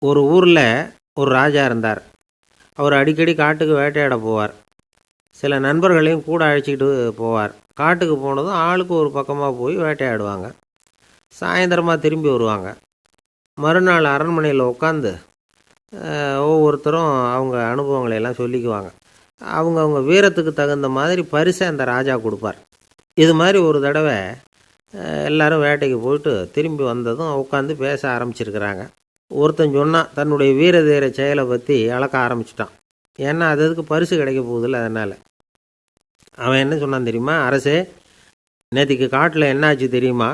ஒரு ஊரில் ஒரு ராஜா இருந்தார். அவர் அடிக்கடி காட்டுக்கு வேட்டையாட போவார். சில நண்பர்களையும் கூட அழைச்சிக்கிட்டு போவார். காட்டுக்கு போனதும் ஆளுக்கு ஒரு பக்கமாக போய் வேட்டையாடுவாங்க. சாயந்தரமாக திரும்பி வருவாங்க. மறுநாள் அரண்மனையில் உட்காந்து ஒவ்வொருத்தரும் அவங்க அனுபவங்களை எல்லாம் சொல்லிக்குவாங்க. அவங்க வீரத்துக்கு தகுந்த மாதிரி பரிசை அந்த ராஜா கொடுப்பார். இது மாதிரி ஒரு தடவை எல்லாரும் வேட்டைக்கு போயிட்டு திரும்பி வந்ததும் உட்காந்து பேச ஆரம்பிச்சிருக்கிறாங்க. ஒருத்தன் சொன்னான், தன்னுடைய வீர தீர செயலை பற்றி அளக்க ஆரம்பிச்சிட்டான். ஏன்னா அதுக்கு பரிசு கிடைக்க போகுதில்ல, அதனால். அவன் என்ன சொன்னான் தெரியுமா? அரசே, நேற்றுக்கு காட்டில் என்னாச்சு தெரியுமா?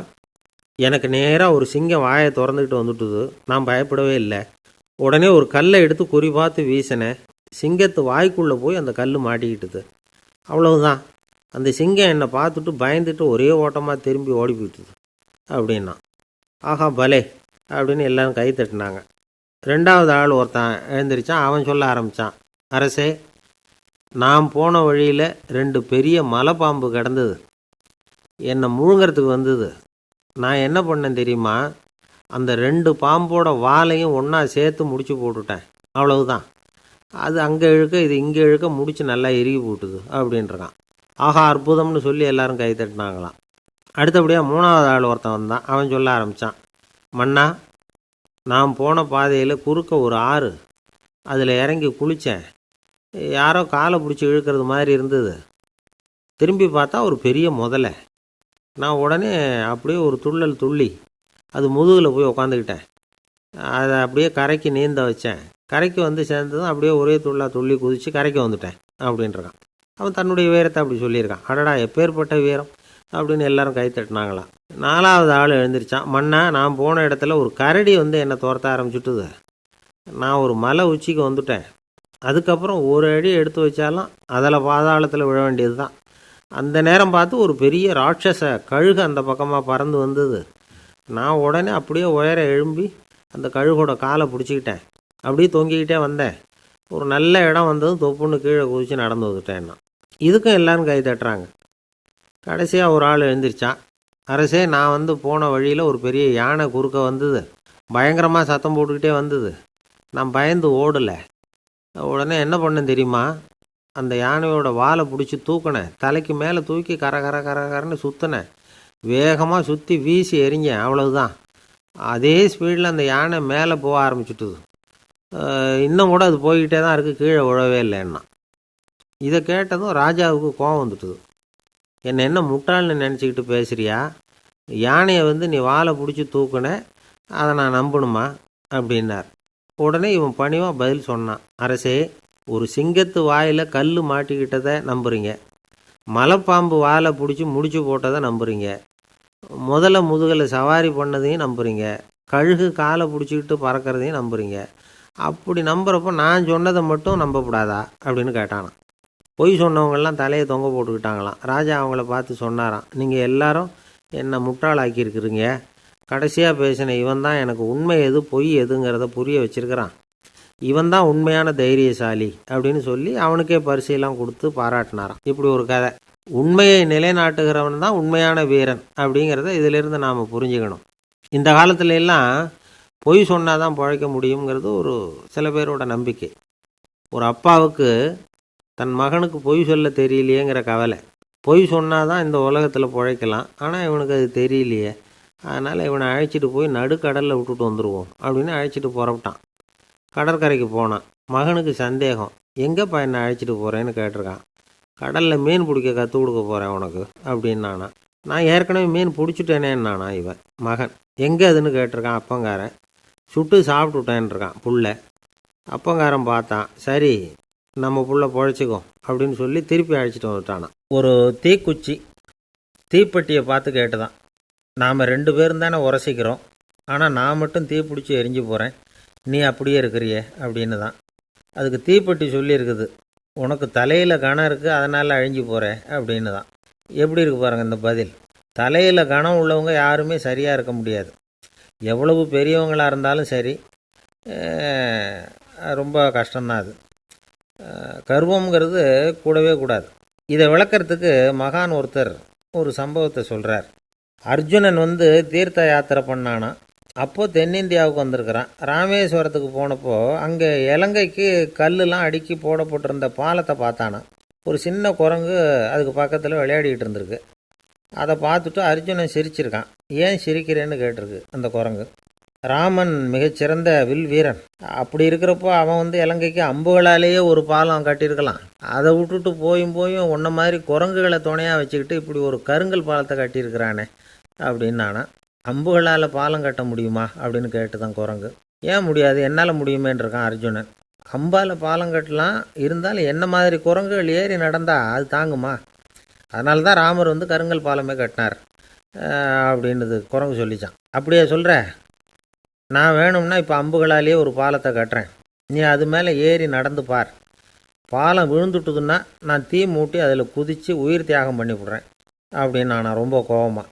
எனக்கு நேராக ஒரு சிங்கம் வாயை திறந்துக்கிட்டு வந்துட்டுது. நான் பயப்படவே இல்லை. உடனே ஒரு கல்லை எடுத்து குறி பார்த்து வீசினேன். சிங்கத்து வாய்க்குள்ளே போய் அந்த கல் மாட்டிக்கிட்டுது. அவ்வளவுதான். அந்த சிங்கம் என்னை பார்த்துட்டு பயந்துட்டு ஒரே ஓட்டமாக திரும்பி ஓடி போயிட்டுது அப்படின்னா. ஆஹா பலே அப்படின்னு எல்லாரும் கை தட்டினாங்க. ரெண்டாவது ஆள் ஒருத்தன் எழுந்திரிச்சான். அவன் சொல்ல ஆரம்பித்தான், அரசே, நான் போன வழியில் 2 பெரிய மலைப்பாம்பு கிடந்தது. என்னை முழுங்கிறதுக்கு வந்தது. நான் என்ன பண்ணேன் தெரியுமா? அந்த 2 பாம்போட வாலையும் ஒன்றா சேர்த்து முடிச்சு போட்டுட்டேன். அவ்வளவுதான். அது அங்கே இழுக்க இது இங்கே இழுக்க முடிச்சு நல்லா இறுகி போட்டுது அப்படின்றான். ஆஹா அற்புதம்னு சொல்லி எல்லாரும் கை தட்டினாங்களாம். அடுத்தபடியாக 3வது ஆள் ஒருத்தன் வந்தான். அவன் சொல்ல ஆரம்பித்தான், மன்னா, நான் போன பாதையில் குறுக்க ஒரு ஆறு. அதில் இறங்கி குளித்தேன். யாரோ காலை பிடிச்சி இழுக்கிறது மாதிரி இருந்தது. திரும்பி பார்த்தா ஒரு பெரிய முதலை. நான் உடனே அப்படியே ஒரு துள்ளல் துள்ளி அது முதுகில் போய் உக்காந்துக்கிட்டேன். அதை அப்படியே கரைக்கு நீந்த வச்சேன். கரைக்கு வந்து சேர்ந்ததும் அப்படியே ஒரே துள்ளி குதித்து கரைக்கு வந்துட்டேன் அப்படின்றான். அவன் தன்னுடைய வீரத்தை அப்படி சொல்லியிருக்கான். அடடா, எப்பேற்பட்ட வீரம் அப்படின்னு எல்லாரும் கை தட்டினாங்களாம். 4வது ஆள் எழுந்திரிச்சான். மன்னா, நான் போன இடத்துல ஒரு கரடி வந்து என்னை துரத்த ஆரம்பிச்சுட்டுது. நான் ஒரு மலை உச்சிக்கு வந்துட்டேன். அதுக்கப்புறம் ஒரு அடி எடுத்து வச்சாலும் அதில் பாதாளத்தில் விழ வேண்டியது தான். அந்த நேரம் பார்த்து ஒரு பெரிய ராட்சச கழுகு அந்த பக்கமாக பறந்து வந்தது. நான் உடனே அப்படியே உயர எழும்பி அந்த கழுகோட காலை பிடிச்சிக்கிட்டேன். அப்படியே தொங்கிக்கிட்டே வந்தேன். ஒரு நல்ல இடம் வந்ததும் தொப்புன்னு கீழே குதித்து நடந்து வந்துட்டேன்னா. இதுக்கும் எல்லோரும் கை தட்டுறாங்க. கடைசியாக ஒரு ஆள் எழுந்திரிச்சான். அரசே, நான் வந்து போன வழியில் ஒரு பெரிய யானை குறுக்க வந்தது. பயங்கரமாக சத்தம் போட்டுக்கிட்டே வந்தது. நான் பயந்து ஓடலை. உடனே என்ன பண்ணேன் தெரியுமா? அந்த யானையோட வாலை பிடிச்சி தூக்கினேன். தலைக்கு மேலே தூக்கி கரன்னு சுற்றினேன். வேகமாக சுற்றி வீசி எறிஞ்சேன். அவ்வளவுதான். அதே ஸ்பீடில் அந்த யானை மேலே போக ஆரம்பிச்சுட்டுது. இன்னும் கூட அது போய்கிட்டே தான் இருக்குது, கீழே விழவே இல்லைன்னா. இதை கேட்டதும் ராஜாவுக்கு கோபம் வந்துட்டுது. என்னை என்ன முட்டாள்னு நினச்சிக்கிட்டு பேசுகிறியா? யானையை வந்து நீ வாலை பிடிச்சி தூக்குன, அதை நான் நம்பணுமா அப்படின்னார். உடனே இவன் பணிவாக பதில் சொன்னான், அரசே, ஒரு சிங்கத்து வாயில் கல் மாட்டிக்கிட்டதை நம்புறீங்க. மலைப்பாம்பு வாலை பிடிச்சி முடிச்சு போட்டதை நம்புறீங்க. முதல்ல முதுகில் சவாரி பண்ணதையும் நம்புறீங்க. கழுகு காலை பிடிச்சிக்கிட்டு பறக்கிறதையும் நம்புறீங்க. அப்படி நம்புறப்போ நான் சொன்னதை மட்டும் நம்பக்கூடாதா அப்படின்னு கேட்டானான். பொய் சொன்னவங்கெல்லாம் தலையை தொங்க போட்டுக்கிட்டாங்களாம். ராஜா அவங்கள பார்த்து சொன்னாராம், நீங்கள் எல்லாரும் என்னை முட்டாளாக்கியிருக்கிறீங்க. கடைசியாக பேசின இவன் தான் எனக்கு உண்மை எது பொய் எதுங்கிறத புரிய வச்சிருக்கிறான். இவன் தான் உண்மையான தைரியசாலி அப்படின்னு சொல்லி அவனுக்கே பரிசையெல்லாம் கொடுத்து பாராட்டினாராம். இப்படி ஒரு கதை. உண்மையை நிலைநாட்டுகிறவன் தான் உண்மையான வீரன் அப்படிங்கிறத இதிலிருந்து நாம் புரிஞ்சுக்கணும். இந்த காலத்துல எல்லாம் பொய் சொன்னால் தான் பிழைக்க முடியுங்கிறது ஒரு சில பேரோட நம்பிக்கை. ஒரு அப்பாவுக்கு தன் மகனுக்கு பொய் சொல்ல தெரியலையேங்கிற கவலை. பொய் சொன்னால் தான் இந்த உலகத்தில் பிழைக்கலாம், ஆனால் இவனுக்கு அது தெரியலையே, அதனால் இவனை அழைச்சிட்டு போய் நடுக்கடலில் விட்டுட்டு வந்துடுவோம் அப்படின்னு அழைச்சிட்டு புறப்பட்டான். கடற்கரைக்கு போனான். மகனுக்கு சந்தேகம். எங்கேப்பா என்னை அழைச்சிட்டு போகிறேன்னு கேட்டிருக்கான். கடலில் மீன் பிடிக்க கற்றுக் கொடுக்க போகிறேன் உனக்கு அப்படின்னானா. நான் ஏற்கனவே மீன் பிடிச்சிட்டேனேன்னானா இவன் மகன். எங்கே அதுன்னு கேட்டிருக்கான் அப்பங்காரன். சுட்டு சாப்பிட்டுட்டேன்ருக்கான் புள்ள. அப்பங்காரன் பார்த்தான். சரி, நம்ம புள்ள பொழைச்சிக்கும் அப்படின்னு சொல்லி திருப்பி அழைச்சிட்டு வந்துட்டானான். ஒரு தீக்குச்சி தீப்பெட்டியை பார்த்து கேட்டுதான், நாம் 2 பேரும் தானே உரசிக்கிறோம், ஆனால் நான் மட்டும் தீ பிடிச்சி எரிஞ்சு போகிறேன், நீ அப்படியே இருக்கிறியே அப்படின்னு தான். அதுக்கு தீப்பெட்டி சொல்லியிருக்குது, உனக்கு தலையில் கணம் இருக்குது, அதனால் அழிஞ்சு போகிறேன் அப்படின்னு தான். எப்படி இருக்கு பாருங்கள் இந்த பதில். தலையில் கணம் உள்ளவங்க யாருமே சரியாக இருக்க முடியாது. எவ்வளவு பெரியவங்களாக இருந்தாலும் சரி, ரொம்ப கஷ்டம்தான் அது. கர்வம்ங்கிறது கூடவே கூடாது. இதை விளக்கிறதுக்கு மகான் ஒருத்தர் ஒரு சம்பவத்தை சொல்கிறார். அர்ஜுனன் வந்து தீர்த்த யாத்திரை பண்ணானா. அப்போது தென்னிந்தியாவுக்கு வந்திருக்கிறான். ராமேஸ்வரத்துக்கு போனப்போ அங்கே இலங்கைக்கு கல்லுலாம் அடுக்கி போடப்பட்டிருந்த பாலத்தை பார்த்தானான். ஒரு சின்ன குரங்கு அதுக்கு பக்கத்தில் விளையாடிக்கிட்டு இருந்திருக்கு. அதை பார்த்துட்டு அர்ஜுனன் சிரிச்சிருக்கான். ஏன் சிரிக்கிறேன்னு கேட்டிருக்கு அந்த குரங்கு. ராமன் மிகச்சிறந்த வில் வீரன். அப்படி இருக்கிறப்போ அவன் இலங்கைக்கு அம்புகளாலேயே ஒரு பாலம் கட்டியிருக்கலாம். அதை விட்டுட்டு போயும் உன்ன மாதிரி குரங்குகளை துணையாக வச்சுக்கிட்டு இப்படி ஒரு கருங்கல் பாலத்தை கட்டியிருக்கிறானே அப்படின்னு நானா. அம்புகளால் பாலம் கட்ட முடியுமா அப்படின்னு கேட்டுதான் குரங்கு. ஏன் முடியாது, என்னால் முடியுமேன்னு இருக்கான் அர்ஜுனன். அம்பால் பாலம் கட்டலாம், இருந்தாலும் என்ன மாதிரி குரங்குகள் ஏறி நடந்தா அது தாங்குமா? அதனால தான் ராமர் கருங்கல் பாலமே கட்டினார் அப்படின்னுது குரங்கு சொல்லிச்சான். அப்படியே சொல்கிற, நான் வேணும்னா இப்போ அம்புகளாலேயே ஒரு பாலத்தை கட்டுறேன், நீ அது மேலே ஏறி நடந்து பார். பாலம் விழுந்துட்டுதுன்னா நான் தீ மூட்டி அதில் குதித்து உயிர் தியாகம் பண்ணி விட்றேன் அப்படின்னு நான் ரொம்ப கோபமாக.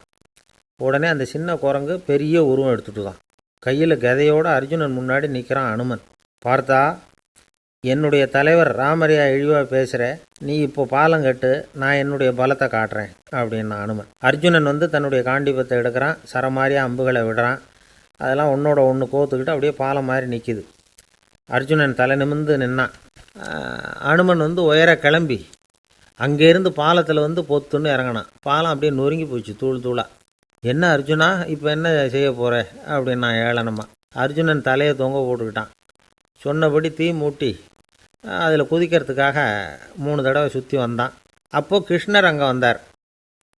உடனே அந்த சின்ன குரங்கு பெரிய உருவம் எடுத்துட்டு தான் கையில் கதையோடு அர்ஜுனன் முன்னாடி நிற்கிறான் அனுமன். பார்த்தா, என்னுடைய தலைவர் ராமரையா இழிவாக பேசுகிற, நீ இப்போ பாலம் கட்டு, நான் என்னுடைய பலத்தை காட்டுறேன் அப்படின்னு அனுமன். அர்ஜுனன் தன்னுடைய காண்டிபத்தை எடுக்கிறான், சரமாரியாக அம்புகளை விடுறான். அதெல்லாம் ஒன்றோட ஒன்று கோத்துக்கிட்டு அப்படியே பாலம் மாதிரி நிற்கிது. அர்ஜுனன் தலை நிமிர்ந்து நின்னான். அனுமன் உயர கிளம்பி அங்கேருந்து பாலத்தில் பொத்துன்னு இறங்கினான். பாலம் அப்படியே நொறுங்கி போச்சு தூள் தூளாக. என்ன அர்ஜுனா, இப்போ என்ன செய்ய போகிற அப்படின்னு ஏளனமா. அர்ஜுனன் தலையை தொங்க போட்டுக்கிட்டான். சொன்னபடி தீ மூட்டி அதில் குதிக்கிறதுக்காக 3 தடவை சுற்றி வந்தான். அப்போது கிருஷ்ணர் அங்கே வந்தார்.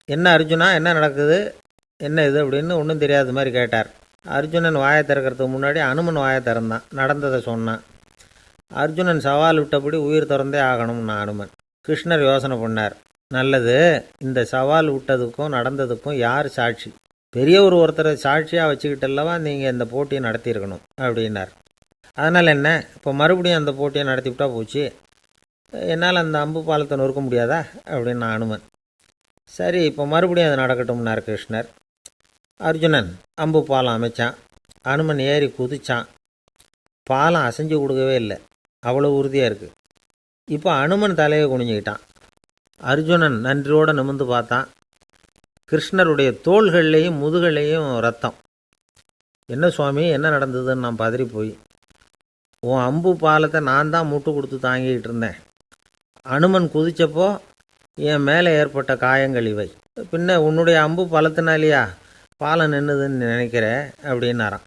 என்ன அர்ஜுனா, என்ன நடக்குது, என்ன இது அப்படின்னு ஒன்றும் தெரியாத மாதிரி கேட்டார். அர்ஜுனன் வாயை திறக்கிறதுக்கு முன்னாடி அனுமன் வாயை திறந்தான், நடந்ததை சொன்னான். அர்ஜுனன் சவால் விட்டபடி உயிர் திறந்தே ஆகணும்னு அனுமன். கிருஷ்ணர் யோசனை பண்ணார். நல்லது, இந்த சவால் விட்டதுக்கும் நடந்ததுக்கும் யார் சாட்சி? பெரிய ஒருத்தரை சாட்சியாக வச்சுக்கிட்டல்லவா நீங்கள் இந்த போட்டியை நடத்தியிருக்கணும் அப்படின்னார். அதனால் என்ன, இப்போ மறுபடியும் அந்த போட்டியை நடத்திவிட்டா போச்சு, என்னால் அந்த அம்பு பாலத்தை நொறுக்க முடியாதா அப்படின்னு அனுமன். சரி, இப்போ மறுபடியும் அது நடக்கட்டும்னார் கிருஷ்ணர். அர்ஜுனன் அம்பு பாலம் அமைச்சான். அனுமன் ஏறி குதிச்சான். பாலம் அசைஞ்சு கொடுக்கவே இல்லை, அவ்வளோ உறுதியாக இருக்குது. இப்போ அனுமன் தலையை குனிஞ்சிக்கிட்டான். அர்ஜுனன் நன்றியோடு நிமிர்ந்து பார்த்தான். கிருஷ்ணருடைய தோள்கள்லேயும் முதுகள்லேயும் ரத்தம். என்ன சுவாமி, என்ன நடந்ததுன்னு நான் பதறி போய், உன் அம்பு பாலத்தை நான் தான் முட்டு கொடுத்து தாங்கிக்கிட்டு இருந்தேன். அனுமன் குதித்தப்போ என் மேலே ஏற்பட்ட காயங்கள் இவை. பின்ன உன்னுடைய அம்பு பலத்தினாலேயா பாலம் நின்றுதுன்னு நினைக்கிற அப்படின்னாராம்.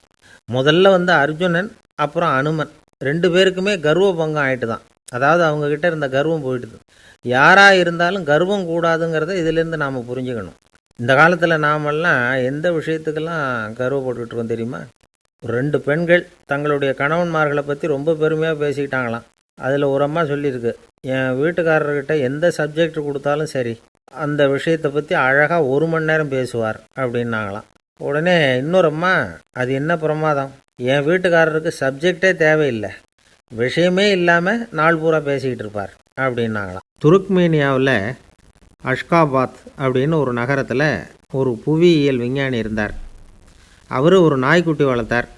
முதல்ல அர்ஜுனன் அப்புறம் அனுமன் 2 பேருக்குமே கர்வ பங்கம் ஆகிட்டு தான். அதாவது அவங்கக்கிட்ட இருந்த கர்வம் போயிட்டுது. யாராக இருந்தாலும் கர்வம் கூடாதுங்கிறத இதிலேருந்து நாம் புரிஞ்சுக்கணும். இந்த காலத்தில் நாமெல்லாம் எந்த விஷயத்துக்கெல்லாம் கர்வப்பட்டுருக்கோம் தெரியுமா? 2 பெண்கள் தங்களுடைய கணவன்மார்களை பற்றி ரொம்ப பெருமையாக பேசிக்கிட்டாங்களாம். அதில் ஒரு அம்மா சொல்லியிருக்கு, என் வீட்டுக்காரர்கிட்ட எந்த சப்ஜெக்ட் கொடுத்தாலும் சரி அந்த விஷயத்தை பற்றி அழகாக 1 மணி நேரம் பேசுவார் அப்படின்னாங்களாம். உடனே இன்னொரு அம்மா, அது என்ன பிரமாதம், என் வீட்டுக்காரருக்கு சப்ஜெக்டே தேவையில்லை, விஷயமே இல்லாமல் நாள் பூரா பேசிக்கிட்டு இருப்பார் அப்படின்னாங்களாம். துருக்மேனியாவில் அஷ்காபாத் அப்படின்னு ஒரு நகரத்தில் ஒரு புவியியல் விஞ்ஞானி இருந்தார். அவர் ஒரு நாய்க்குட்டி வளர்த்தார்.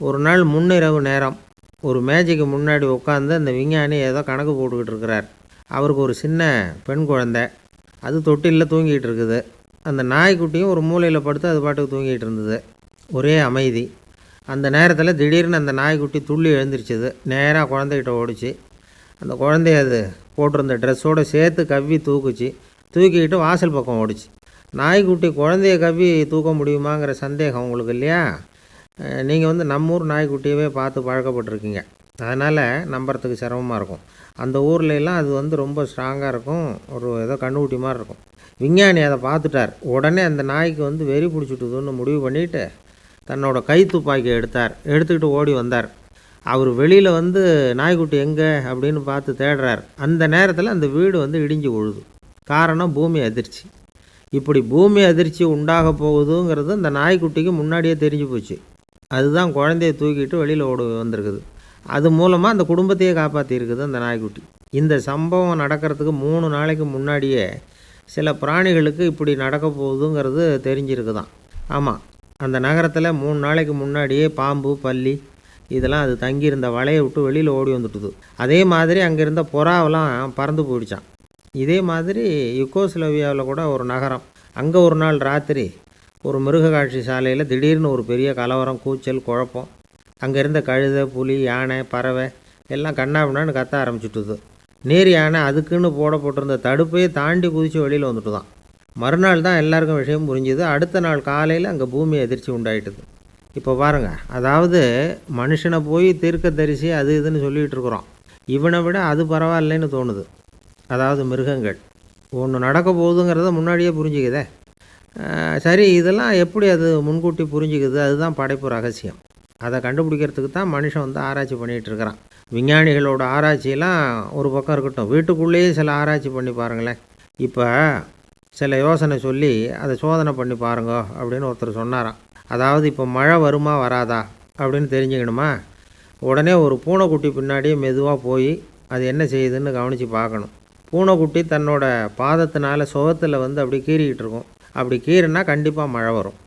ஒரு நாள் முன்னிரவு நேரம் ஒரு மேஜைக்கு முன்னாடி உட்காந்து அந்த விஞ்ஞானி ஏதோ கணக்கு போட்டுக்கிட்டு இருக்கிறார். அவருக்கு ஒரு சின்ன பெண் குழந்தை, அது தொட்டிலில் தூங்கிட்டு இருக்குது. அந்த நாய்க்குட்டியும் ஒரு மூலையில் படுத்து அது பாட்டுக்கு தூங்கிட்டு இருந்தது. ஒரே அமைதி. அந்த நேரத்தில் திடீர்னு அந்த நாய்க்குட்டி துள்ளி எழுந்திரிச்சிது. நேராக குழந்தைகிட்ட ஓடிச்சு. அந்த குழந்தைய அது போட்டிருந்த ட்ரெஸ்ஸோடு சேர்த்து கவ்வி தூக்குச்சு. தூக்கிக்கிட்டு வாசல் பக்கம் ஓடிச்சு. நாய்க்குட்டி குழந்தைய கவ்வி தூக்க முடியுமாங்கிற சந்தேகம் உங்களுக்கு இல்லையா? நீங்கள் நம்மூர் நாய்க்குட்டியவே பார்த்து பழக்கப்பட்டிருக்கீங்க, அதனால் நம்புறதுக்கு சிரமமாக இருக்கும். அந்த ஊர்லெலாம் அது ரொம்ப ஸ்ட்ராங்காக இருக்கும், ஒரு ஏதோ கண்ணுக்குட்டி மாதிரி இருக்கும். விஞ்ஞானி அதை பார்த்துட்டார். உடனே அந்த நாய்க்கு வெறி பிடிச்சிட்டுதுன்னு முடிவு பண்ணிவிட்டு தன்னோட கை துப்பாக்கி எடுத்துக்கிட்டு ஓடி வந்தார். அவர் வெளியில் நாய்க்குட்டி எங்கே அப்படின்னு பார்த்து தேடுறார். அந்த நேரத்தில் அந்த வீடு இடிஞ்சு விழுது. காரணம் பூமி அதிர்ச்சி. இப்படி பூமி அதிர்ச்சி உண்டாக போகுதுங்கிறது அந்த நாய்க்குட்டிக்கு முன்னாடியே தெரிஞ்சு போச்சு. அதுதான் குழந்தைய தூக்கிட்டு வெளியில் ஓடி வந்திருக்குது. அது மூலமாக அந்த குடும்பத்தையே காப்பாற்றிருக்குது அந்த நாய்க்குட்டி. இந்த சம்பவம் நடக்கிறதுக்கு 3 நாளைக்கு முன்னாடியே சில பிராணிகளுக்கு இப்படி நடக்க போகுதுங்கிறது தெரிஞ்சிருக்குதான். ஆமாம், அந்த நகரத்தில் 3 நாளைக்கு முன்னாடியே பாம்பு, பல்லி இதெல்லாம் அது தங்கியிருந்த வலையை விட்டு வெளியில் ஓடி வந்துட்டுது. அதே மாதிரி அங்கே இருந்த புறாவெல்லாம் பறந்து போயிடுச்சான். இதே மாதிரி யுகோஸ்லோவியாவில் கூட ஒரு நகரம், அங்கே ஒரு நாள் ராத்திரி ஒரு மிருக காட்சி சாலையில் திடீர்னு ஒரு பெரிய கலவரம், கூச்சல், குழப்பம். அங்கே இருந்த கழுதை, புலி, யானை, பறவை எல்லாம் கண்ணாபின்னான்னு கத்த ஆரம்பிச்சுட்டுது. நீர் யானை அதுக்குன்னு போடப்பட்டிருந்த தடுப்பையே தாண்டி குதித்து வெளியில் வந்துட்டு தான். மறுநாள் தான் எல்லாருக்கும் விஷயம் புரிஞ்சுது. அடுத்த நாள் காலையில் அங்கே பூமி எதிர்ச்சி உண்டாயிட்டுது. இப்போ பாருங்கள், அதாவது மனுஷனை போய் தீர்க்கதரிசி அது இதுன்னு சொல்லிகிட்டு இருக்கிறோம். இவனை விட அது பரவாயில்லைன்னு தோணுது. அதாவது மிருகங்கள் ஒன்று நடக்க போகுதுங்கிறத முன்னாடியே புரிஞ்சுக்குதே. சரி, இதெல்லாம் எப்படி அது முன்கூட்டி புரிஞ்சுக்குது? அதுதான் படைப்பு ரகசியம். அதை கண்டுபிடிக்கிறதுக்கு தான் மனுஷன் வந்து ஆராய்ச்சி பண்ணிகிட்டு இருக்கிறான். விஞ்ஞானிகளோட ஆராய்ச்சியெல்லாம் ஒரு பக்கம் இருக்கட்டும், வீட்டுக்குள்ளேயே சில ஆராய்ச்சி பண்ணி பாருங்களேன். இப்போ சில யோசனை சொல்லி அதை சோதனை பண்ணி பாருங்க அப்படின்னு ஒருத்தர் சொன்னாராம். அதாவது இப்போ மழை வருமா வராதா அப்படின்னு தெரிஞ்சுக்கணுமா, உடனே ஒரு பூனைக்குட்டி பின்னாடியே மெதுவாக போய் அது என்ன செய்யுதுன்னு கவனித்து பார்க்கணும். பூனைக்குட்டி தன்னோட பாதத்தினால சுகத்தில் வந்து அப்படி கீறிக்கிட்டு இருக்கும். அப்படி கீறினா கண்டிப்பாக மழை வரும்.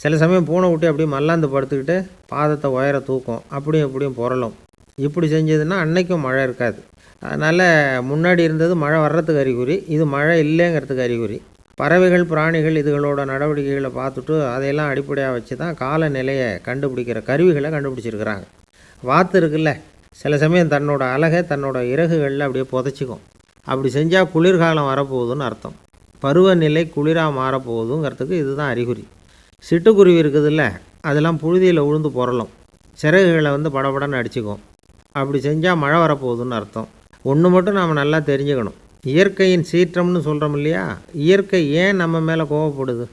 சில சமயம் பூனைக்குட்டி அப்படியே மல்லாந்து படுத்துக்கிட்டு பாதத்தை உயர தூக்கும், அப்படியும் இப்படியும் புரளும். இப்படி செஞ்சதுன்னா அன்னைக்கும் மழை இருக்காது. அதனால் முன்னாடி இருந்தது மழை வர்றதுக்கு அறிகுறி, இது மழை இல்லைங்கிறதுக்கு அறிகுறி. பறவைகள், பிராணிகள் இதுகளோட நடவடிக்கைகளை பார்த்துட்டு அதையெல்லாம் அடிப்படையாக வச்சு தான் காலநிலையை கண்டுபிடிக்கிற கருவிகளை கண்டுபிடிச்சிருக்கிறாங்க. வாத்து இருக்குல்ல, சில சமயம் தன்னோட அழகை தன்னோட இறகுகளில் அப்படியே புதைச்சிக்கும். அப்படி செஞ்சால் குளிர்காலம் வரப்போகுதுன்னு அர்த்தம். பருவநிலை குளிராக மாறப்போகுதுங்கிறதுக்கு இதுதான் அறிகுறி. சிட்டுக்குருவி இருக்குதுல்ல, அதெல்லாம் புழுதியில் உழுந்து புரளும், சிறகுகளை வந்து படபடன்னு அடிச்சுக்கும். அப்படி செஞ்சால் மழை வரப்போகுதுன்னு அர்த்தம். ஒன்று மட்டும் நாம் நல்லா தெரிஞ்சுக்கணும், இயற்கையின் சீற்றம்னு சொல்கிறோம் இல்லையா, இயற்கை ஏன் நம்ம மேலே கோவப்படுது?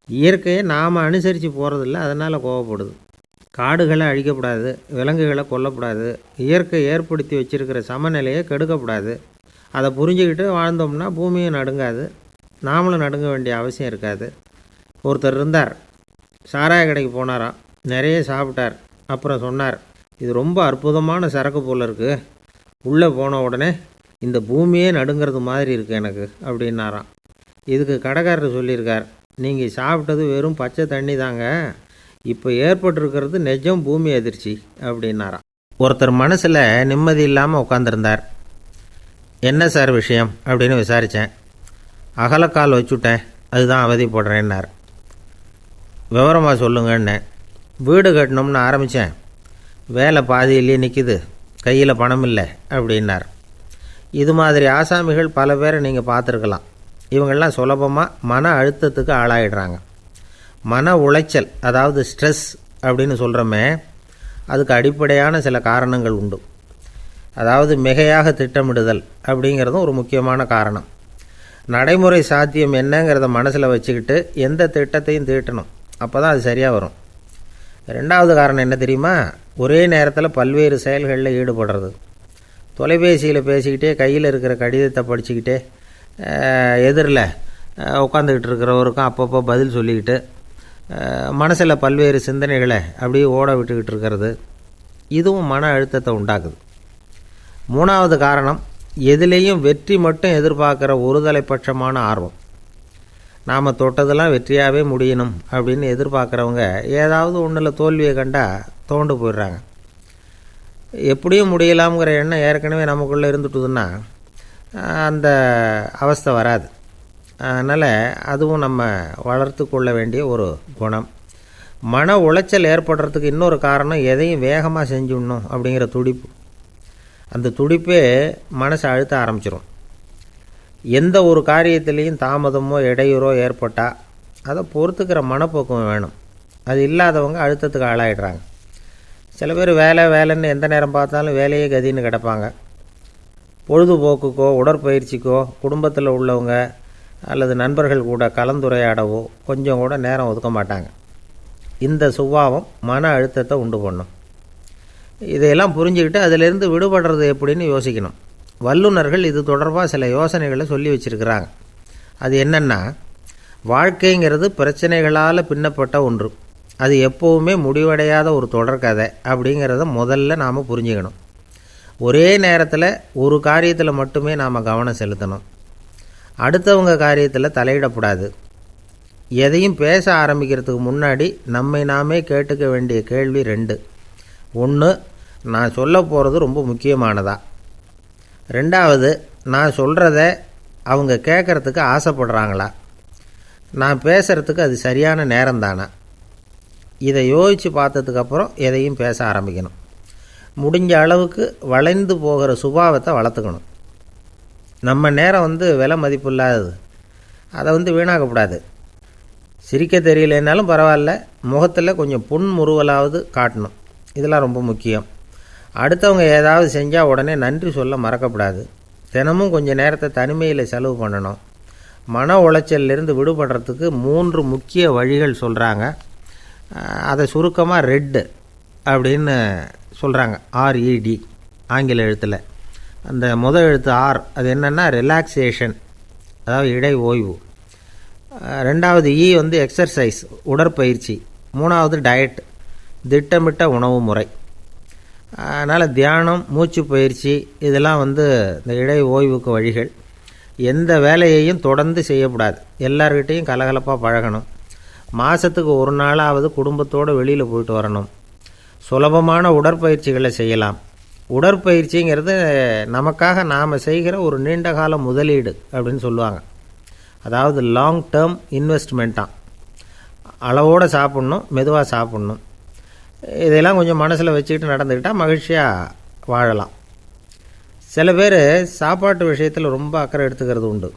இயற்கையை நாம் அனுசரித்து போகிறதில்ல, அதனால் கோவப்படுது. காடுகளை அழிக்கப்படாது, விலங்குகளை கொல்லக்கூடாது, இயற்கை ஏற்படுத்தி வச்சுருக்கிற சமநிலையை கெடுக்கக்கூடாது. அதை புரிஞ்சுக்கிட்டு வாழ்ந்தோம்னா பூமியும் நடுங்காது, நாமளும் நடுங்க வேண்டிய அவசியம் இருக்காது. ஒருத்தர் இருந்தார், சாராய கடைக்கு போனாராம், நிறைய சாப்பிட்டார். அப்புறம் சொன்னார், இது ரொம்ப அற்புதமான சரக்கு போல் இருக்குது, உள்ளே போன உடனே இந்த பூமியே நடுங்கிறது மாதிரி இருக்குது எனக்கு அப்படின்னாராம். இதுக்கு கடைக்காரர் சொல்லியிருக்கார், நீங்கள் சாப்பிட்டது வெறும் பச்சை தண்ணி தாங்க, இப்போ ஏற்பட்டிருக்கிறது நிஜம் பூமி அதிர்ச்சி அப்படின்னாராம். ஒருத்தர் மனசில் நிம்மதி இல்லாமல் உட்காந்துருந்தார். என்ன சார் விஷயம் அப்படின்னு விசாரித்தேன். அகலக்கால் வச்சுட்டேன், அதுதான் அவதிப்படுறேன்னார். விவரமாக சொல்லுங்கன்னு. வீடு கட்டணும்னு ஆரம்பித்தேன், வேலை பாதியிலேயே நிற்கிது, கையில் பணம் இல்லை அப்படின்னார். இது மாதிரி ஆசாமிகள் பல பேரை நீங்கள் பார்த்துருக்கலாம். இவங்கெல்லாம் சுலபமாக மன அழுத்தத்துக்கு ஆளாயிடுறாங்க. மன உளைச்சல், அதாவது ஸ்ட்ரெஸ் அப்படின்னு சொல்கிறோமே, அதுக்கு அடிப்படையான சில காரணங்கள் உண்டு. அதாவது மிகையாக திட்டமிடுதல் அப்படிங்கிறதும் ஒரு முக்கியமான காரணம். நடைமுறை சாத்தியம் என்னங்கிறத மனசில் வச்சுக்கிட்டு எந்த திட்டத்தையும் தீட்டணும், அப்போ தான் அது சரியாக வரும். ரெண்டாவது காரணம் என்ன தெரியுமா, ஒரே நேரத்தில் பல்வேறு செயல்களில் ஈடுபடுறது. தொலைபேசியில் பேசிக்கிட்டே கையில் இருக்கிற கடிதத்தை படிச்சுக்கிட்டே எதிரில் உட்காந்துக்கிட்டு இருக்கிறவருக்கும் அப்பப்போ பதில் சொல்லிக்கிட்டு மனசில் பல்வேறு சிந்தனைகளை அப்படியே ஓட விட்டுக்கிட்டு இருக்கிறது, இதுவும் மன அழுத்தத்தை உண்டாக்குது. மூணாவது காரணம், எதுலேயும் வெற்றி மட்டும் எதிர்பார்க்குற ஒருதலைப்பட்சமான ஆர்வம். நாம் தொட்டதெல்லாம் வெற்றியாகவே முடியணும் அப்படின்னு எதிர்பார்க்குறவங்க ஏதாவது ஒன்றில் தோல்வியை கண்டால் தோண்டு போயிடுறாங்க. எப்படியும் முடியலாம்ங்கிற எண்ணம் ஏற்கனவே நமக்குள்ளே இருந்துட்டுதுன்னா அந்த அவஸ்தை வராது. அதனால் அதுவும் நம்ம வளர்த்து கொள்ள வேண்டிய ஒரு குணம். மன உளைச்சல் ஏற்படுறதுக்கு இன்னொரு காரணம், எதையும் வேகமாக செஞ்சுடணும் அப்படிங்கிற துடிப்பு. அந்த துடிப்பே மனசை அழுத்த ஆரம்பிச்சிடும். எந்த ஒரு காரியத்திலையும் தாமதமோ இடையூறோ ஏற்பட்டால் அதை பொறுத்துக்கிற மனப்போக்கம் வேணும். அது இல்லாதவங்க அழுத்தத்துக்கு ஆளாயிடுறாங்க. சில பேர் வேலைன்னு எந்த நேரம் பார்த்தாலும் வேலையே கதின்னு கிடப்பாங்க. பொழுதுபோக்குக்கோ உடற்பயிற்சிக்கோ குடும்பத்தில் உள்ளவங்க அல்லது நண்பர்கள் கூட கலந்துரையாடவோ கொஞ்சம் கூட நேரம் ஒதுக்க மாட்டாங்க. இந்த சுபாவம் மன அழுத்தத்தை உண்டு பண்ணும். இதையெல்லாம் புரிஞ்சுக்கிட்டு அதிலிருந்து விடுபடுறது எப்படின்னு யோசிக்கணும். வல்லுநர்கள் இது தொடர்பாக சில யோசனைகளை சொல்லி வச்சுருக்கிறாங்க. அது என்னென்னா, வாழ்க்கைங்கிறது பிரச்சனைகளால் பின்னப்பட்ட ஒன்று, அது எப்போவுமே முடிவடையாத ஒரு தொடர்கதை அப்படிங்கிறத முதல்ல நாம் புரிஞ்சுக்கணும். ஒரே நேரத்தில் ஒரு காரியத்தில் மட்டுமே நாம் கவனம் செலுத்தணும். அடுத்தவங்க காரியத்தில் தலையிடக்கூடாது. எதையும் பேச ஆரம்பிக்கிறதுக்கு முன்னாடி நம்மை நாமே கேட்டுக்க வேண்டிய கேள்வி 2. 1, நான் சொல்ல போகிறது ரொம்ப முக்கியமானதா? 2வது, நான் சொல்கிறத அவங்க கேட்குறதுக்கு ஆசைப்படுறாங்களா? நான் பேசுகிறதுக்கு அது சரியான நேரம் தானா? இதை யோசித்து பார்த்ததுக்கப்புறம் எதையும் பேச ஆரம்பிக்கணும். முடிஞ்ச அளவுக்கு வளைந்து போகிற சுபாவத்தை வளர்த்துக்கணும். நம்ம நேரம் விலை மதிப்பு இல்லாதது, அதை வீணாக்கக்கூடாது. சிரிக்க தெரியலனாலும் பரவாயில்ல, முகத்தில் கொஞ்சம் புன்முறுவலாவது காட்டணும். இதெல்லாம் ரொம்ப முக்கியம். அடுத்தவங்க ஏதாவது செஞ்சால் உடனே நன்றி சொல்ல மறக்கக்கூடாது. தினமும் கொஞ்சம் நேரத்தை தனிமையில் செலவு பண்ணணும். மன உளைச்சலிருந்து விடுபடுறதுக்கு 3 முக்கிய வழிகள் சொல்கிறாங்க. அதை சுருக்கமாக ரெட் அப்படின்னு சொல்கிறாங்க. RED ஆங்கில எழுத்தில். அந்த முதல் எழுத்து R, அது என்னென்னா ரிலாக்ஸேஷன், அதாவது இடை ஓய்வு. ரெண்டாவது E எக்ஸர்சைஸ், உடற்பயிற்சி. மூணாவது டயட், திட்டமிட்ட உணவு முறை. அதனால் தியானம், மூச்சு பயிற்சி இதெல்லாம் இந்த இடை ஓய்வுக்கு வழிகள். எந்த வேலையையும் தொடர்ந்து செய்யக்கூடாது. எல்லார்கிட்டையும் கலகலப்பாக பழகணும். மாதத்துக்கு ஒரு நாளாவது குடும்பத்தோடு வெளியில் போயிட்டு வரணும். சுலபமான உடற்பயிற்சிகளை செய்யலாம். உடற்பயிற்சிங்கிறது நமக்காக நாம் செய்கிற ஒரு நீண்டகால முதலீடு அப்படின்னு சொல்லுவாங்க. அதாவது லாங் டேர்ம் இன்வெஸ்ட்மெண்ட்டாக. அளவோடு சாப்பிட்ணும், மெதுவாக சாப்பிட்ணும். இதெல்லாம் கொஞ்சம் மனசில் வச்சுக்கிட்டு நடந்துக்கிட்டால் மகிழ்ச்சியாக வாழலாம். சில பேர் சாப்பாட்டு விஷயத்தில் ரொம்ப அக்கறை எடுத்துக்கிறது உண்டு.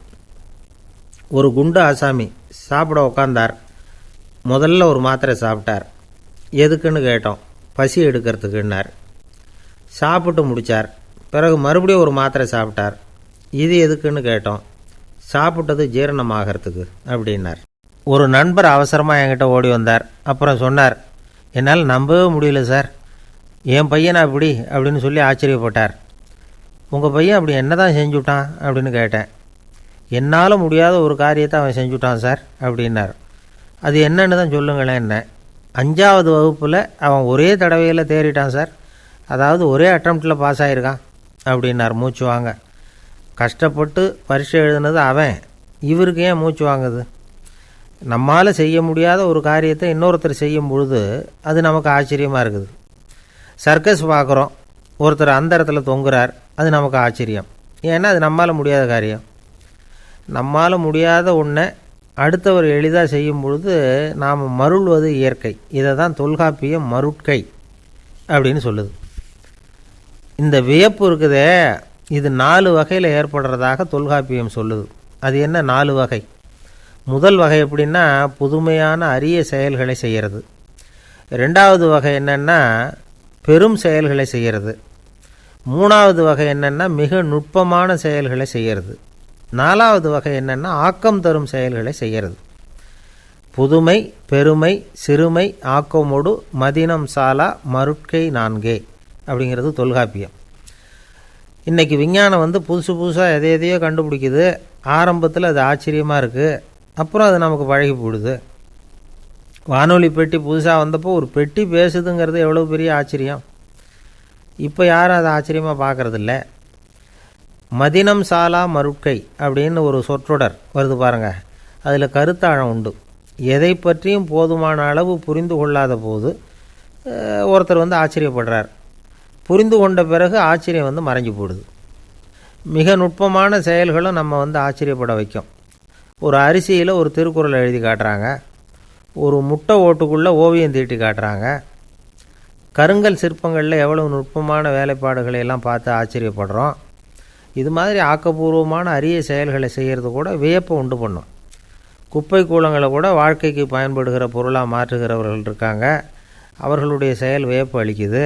ஒரு குண்டு ஆசாமி சாப்பிட உக்காந்தார். முதல்ல ஒரு மாத்திரை சாப்பிட்டார். எதுக்குன்னு கேட்டோம். பசி எடுக்கிறதுக்குன்னார். சாப்பிட்டு முடித்தார். பிறகு மறுபடியும் ஒரு மாத்திரை சாப்பிட்டார். இது எதுக்குன்னு கேட்டோம். சாப்பிட்டது ஜீரணமாகறதுக்கு அப்படின்னார். ஒரு நண்பர் அவசரமாக என்கிட்ட ஓடி வந்தார். அப்புறம் சொன்னார், என்னால் நம்பவே முடியல சார், என் பையனை அப்படி அப்படின்னு சொல்லி ஆச்சரியப்பட்டார். உங்கள் பையன் அப்படி என்ன தான் செஞ்சுட்டான் அப்படின்னு கேட்டேன். என்னால் முடியாத ஒரு காரியத்தை அவன் செஞ்சுட்டான் சார் அப்படின்னார். அது என்னன்னு தான் சொல்லுங்களேன். என்ன 5வது வகுப்பில் அவன் ஒரே தடவையில் தேறிட்டான் சார். அதாவது ஒரே அட்டம்ப்டில் பாஸ் ஆகிருக்கான் அப்படின்னார் மூச்சு வாங்க. கஷ்டப்பட்டு பரீட்சை எழுதுனது அவன், இவருக்கு ஏன் மூச்சு வாங்குது? நம்மால் செய்ய முடியாத ஒரு காரியத்தை இன்னொருத்தர் செய்யும் பொழுது அது நமக்கு ஆச்சரியமாக இருக்குது. சர்க்கஸ் பார்க்குறோம், ஒருத்தர் அந்த இடத்துல தொங்குறார், அது நமக்கு ஆச்சரியம். ஏன்னா அது நம்மால் முடியாத காரியம். நம்மால் முடியாத ஒன்றை அடுத்தவர் எளிதாக செய்யும் பொழுது நாம் மருள்வது இயற்கை. இதை தான் தொல்காப்பியம் மருட்கை அப்படின்னு சொல்லுது. இந்த வியப்பு இருக்குதே, இது 4 வகையில் ஏற்படுறதாக தொல்காப்பியம் சொல்லுது. அது என்ன 4 வகை? முதல் வகை எப்படின்னா புதுமையான அரிய செயல்களை செய்கிறது. 2வது வகை என்னென்னா பெரும் செயல்களை செய்கிறது. 3வது வகை என்னென்னா மிக நுட்பமான செயல்களை செய்கிறது. 4வது வகை என்னென்னா ஆக்கம் தரும் செயல்களை செய்கிறது. புதுமை, பெருமை, சிறுமை, ஆக்கமோடு மதினம் சாலா மருட்கை 4 அப்படிங்கிறது தொல்காப்பியம். இன்றைக்கி விஞ்ஞானம் புதுசு புதுசாக எதையோ கண்டுபிடிக்குது. ஆரம்பத்தில் அது ஆச்சரியமாக இருக்குது, அப்புறம் அது நமக்கு பழகி போடுது. வானொலி பெட்டி புதுசாக வந்தப்போ ஒரு பெட்டி பேசுதுங்கிறது எவ்வளோ பெரிய ஆச்சரியம். இப்போ யாரும் அதை ஆச்சரியமாக பார்க்குறதில்ல. மதினம் சாலா மருட்கை அப்படின்னு ஒரு சொற்றொடர் வருது பாருங்கள். அதில் கருத்தாழம் உண்டு. எதை பற்றியும் போதுமான அளவு புரிந்து கொள்ளாத போது ஒருத்தர் ஆச்சரியப்படுறார். புரிந்து கொண்ட பிறகு ஆச்சரியம் மறைஞ்சு போடுது. மிக நுட்பமான செயல்களும் நம்ம ஆச்சரியப்பட வைக்கும். ஒரு அரிசியில் ஒரு திருக்குறள் எழுதி காட்டுறாங்க. ஒரு முட்டை ஓட்டுக்குள்ளே ஓவியம் தீட்டி காட்டுறாங்க. கருங்கல் சிற்பங்களில் எவ்வளவு நுட்பமான வேலைப்பாடுகளை எல்லாம் பார்த்து ஆச்சரியப்படுறோம். இது மாதிரி ஆக்கப்பூர்வமான அரிய செயல்களை செய்கிறது கூட வியப்பை உண்டு பண்ணும். குப்பை கூலங்களை கூட வாழ்க்கைக்கு பயன்படுகிற பொருளாக மாற்றுகிறவர்கள் இருக்காங்க. அவர்களுடைய செயல் வியப்பு அளிக்குது.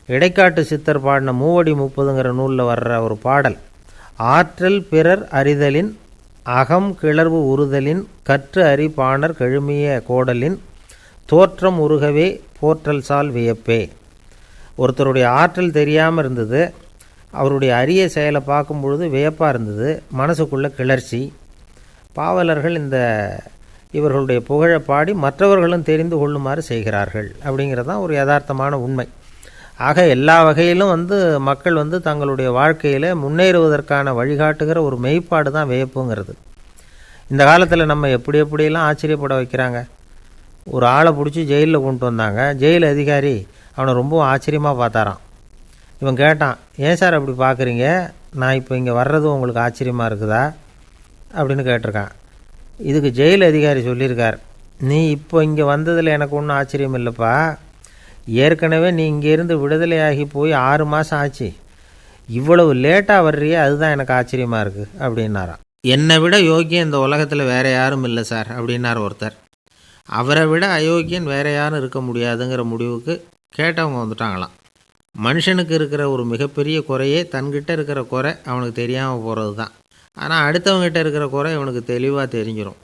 இடைக்காட்டு சித்தர் பாடின 30 நூலில் வர்ற ஒரு பாடல், ஆற்றல் பிறர் அறிதலின் அகம் கிளர்வு உறுதலின் கற்று அறி பாணர் கெழுமிய கோடலின் தோற்றம் உருகவே போற்றல் சால் வியப்பே. ஒருத்தருடைய ஆற்றல் தெரியாமல் இருந்தது, அவருடைய அரிய செயலை பார்க்கும் பொழுது வியப்பாக இருந்தது, மனசுக்குள்ள கிளர்ச்சி. பாவலர்கள் இவர்களுடைய புகழை பாடி மற்றவர்களும் தெரிந்து கொள்ளுமாறு செய்கிறார்கள் அப்படிங்கிறது தான் ஒரு யதார்த்தமான உண்மை. ஆக எல்லா வகையிலும் மக்கள் தங்களுடைய வாழ்க்கையில் முன்னேறுவதற்கான வழிகாட்டுகிற ஒரு மெய்ப்பாடு தான் வியப்புங்கிறது. இந்த காலத்தில் நம்ம எப்படியெல்லாம் ஆச்சரியப்பட வைக்கிறாங்க. ஒரு ஆளை பிடிச்சி ஜெயிலில் கொண்டு வந்தாங்க. ஜெயில் அதிகாரி அவனை ரொம்ப ஆச்சரியமாக பார்த்தாரான். இவன் கேட்டான், ஏன் சார் அப்படி பார்க்குறீங்க, நான் இப்போ இங்கே வர்றது உங்களுக்கு ஆச்சரியமாக இருக்குதா அப்படின்னு கேட்டிருக்கான். இதுக்கு ஜெயில் அதிகாரி சொல்லியிருக்கார், நீ இப்போ இங்கே வந்ததில் எனக்கு ஒன்றும் ஆச்சரியம் இல்லைப்பா. ஏற்கனவே நீ இங்கேருந்து விடுதலையாகி போய் 6 மாதம் ஆச்சு. இவ்வளவு லேட்டாக வர்றியே, அதுதான் எனக்கு ஆச்சரியமாக இருக்குது அப்படின்னாராம். என்னை விட யோக்கியம் இந்த உலகத்தில் வேறு யாரும் இல்லை சார் அப்படின்னார் ஒருத்தர். அவரை விட அயோக்கியன் வேறு யாரும் இருக்க முடியாதுங்கிற முடிவுக்கு கேட்டவங்க வந்துட்டாங்களாம். மனுஷனுக்கு இருக்கிற ஒரு மிகப்பெரிய குறையே தன்கிட்ட இருக்கிற குறை அவனுக்கு தெரியாமல் போகிறது தான். ஆனால் அடுத்தவங்ககிட்ட இருக்கிற குறை இவனுக்கு தெளிவாக தெரிஞ்சிடும்.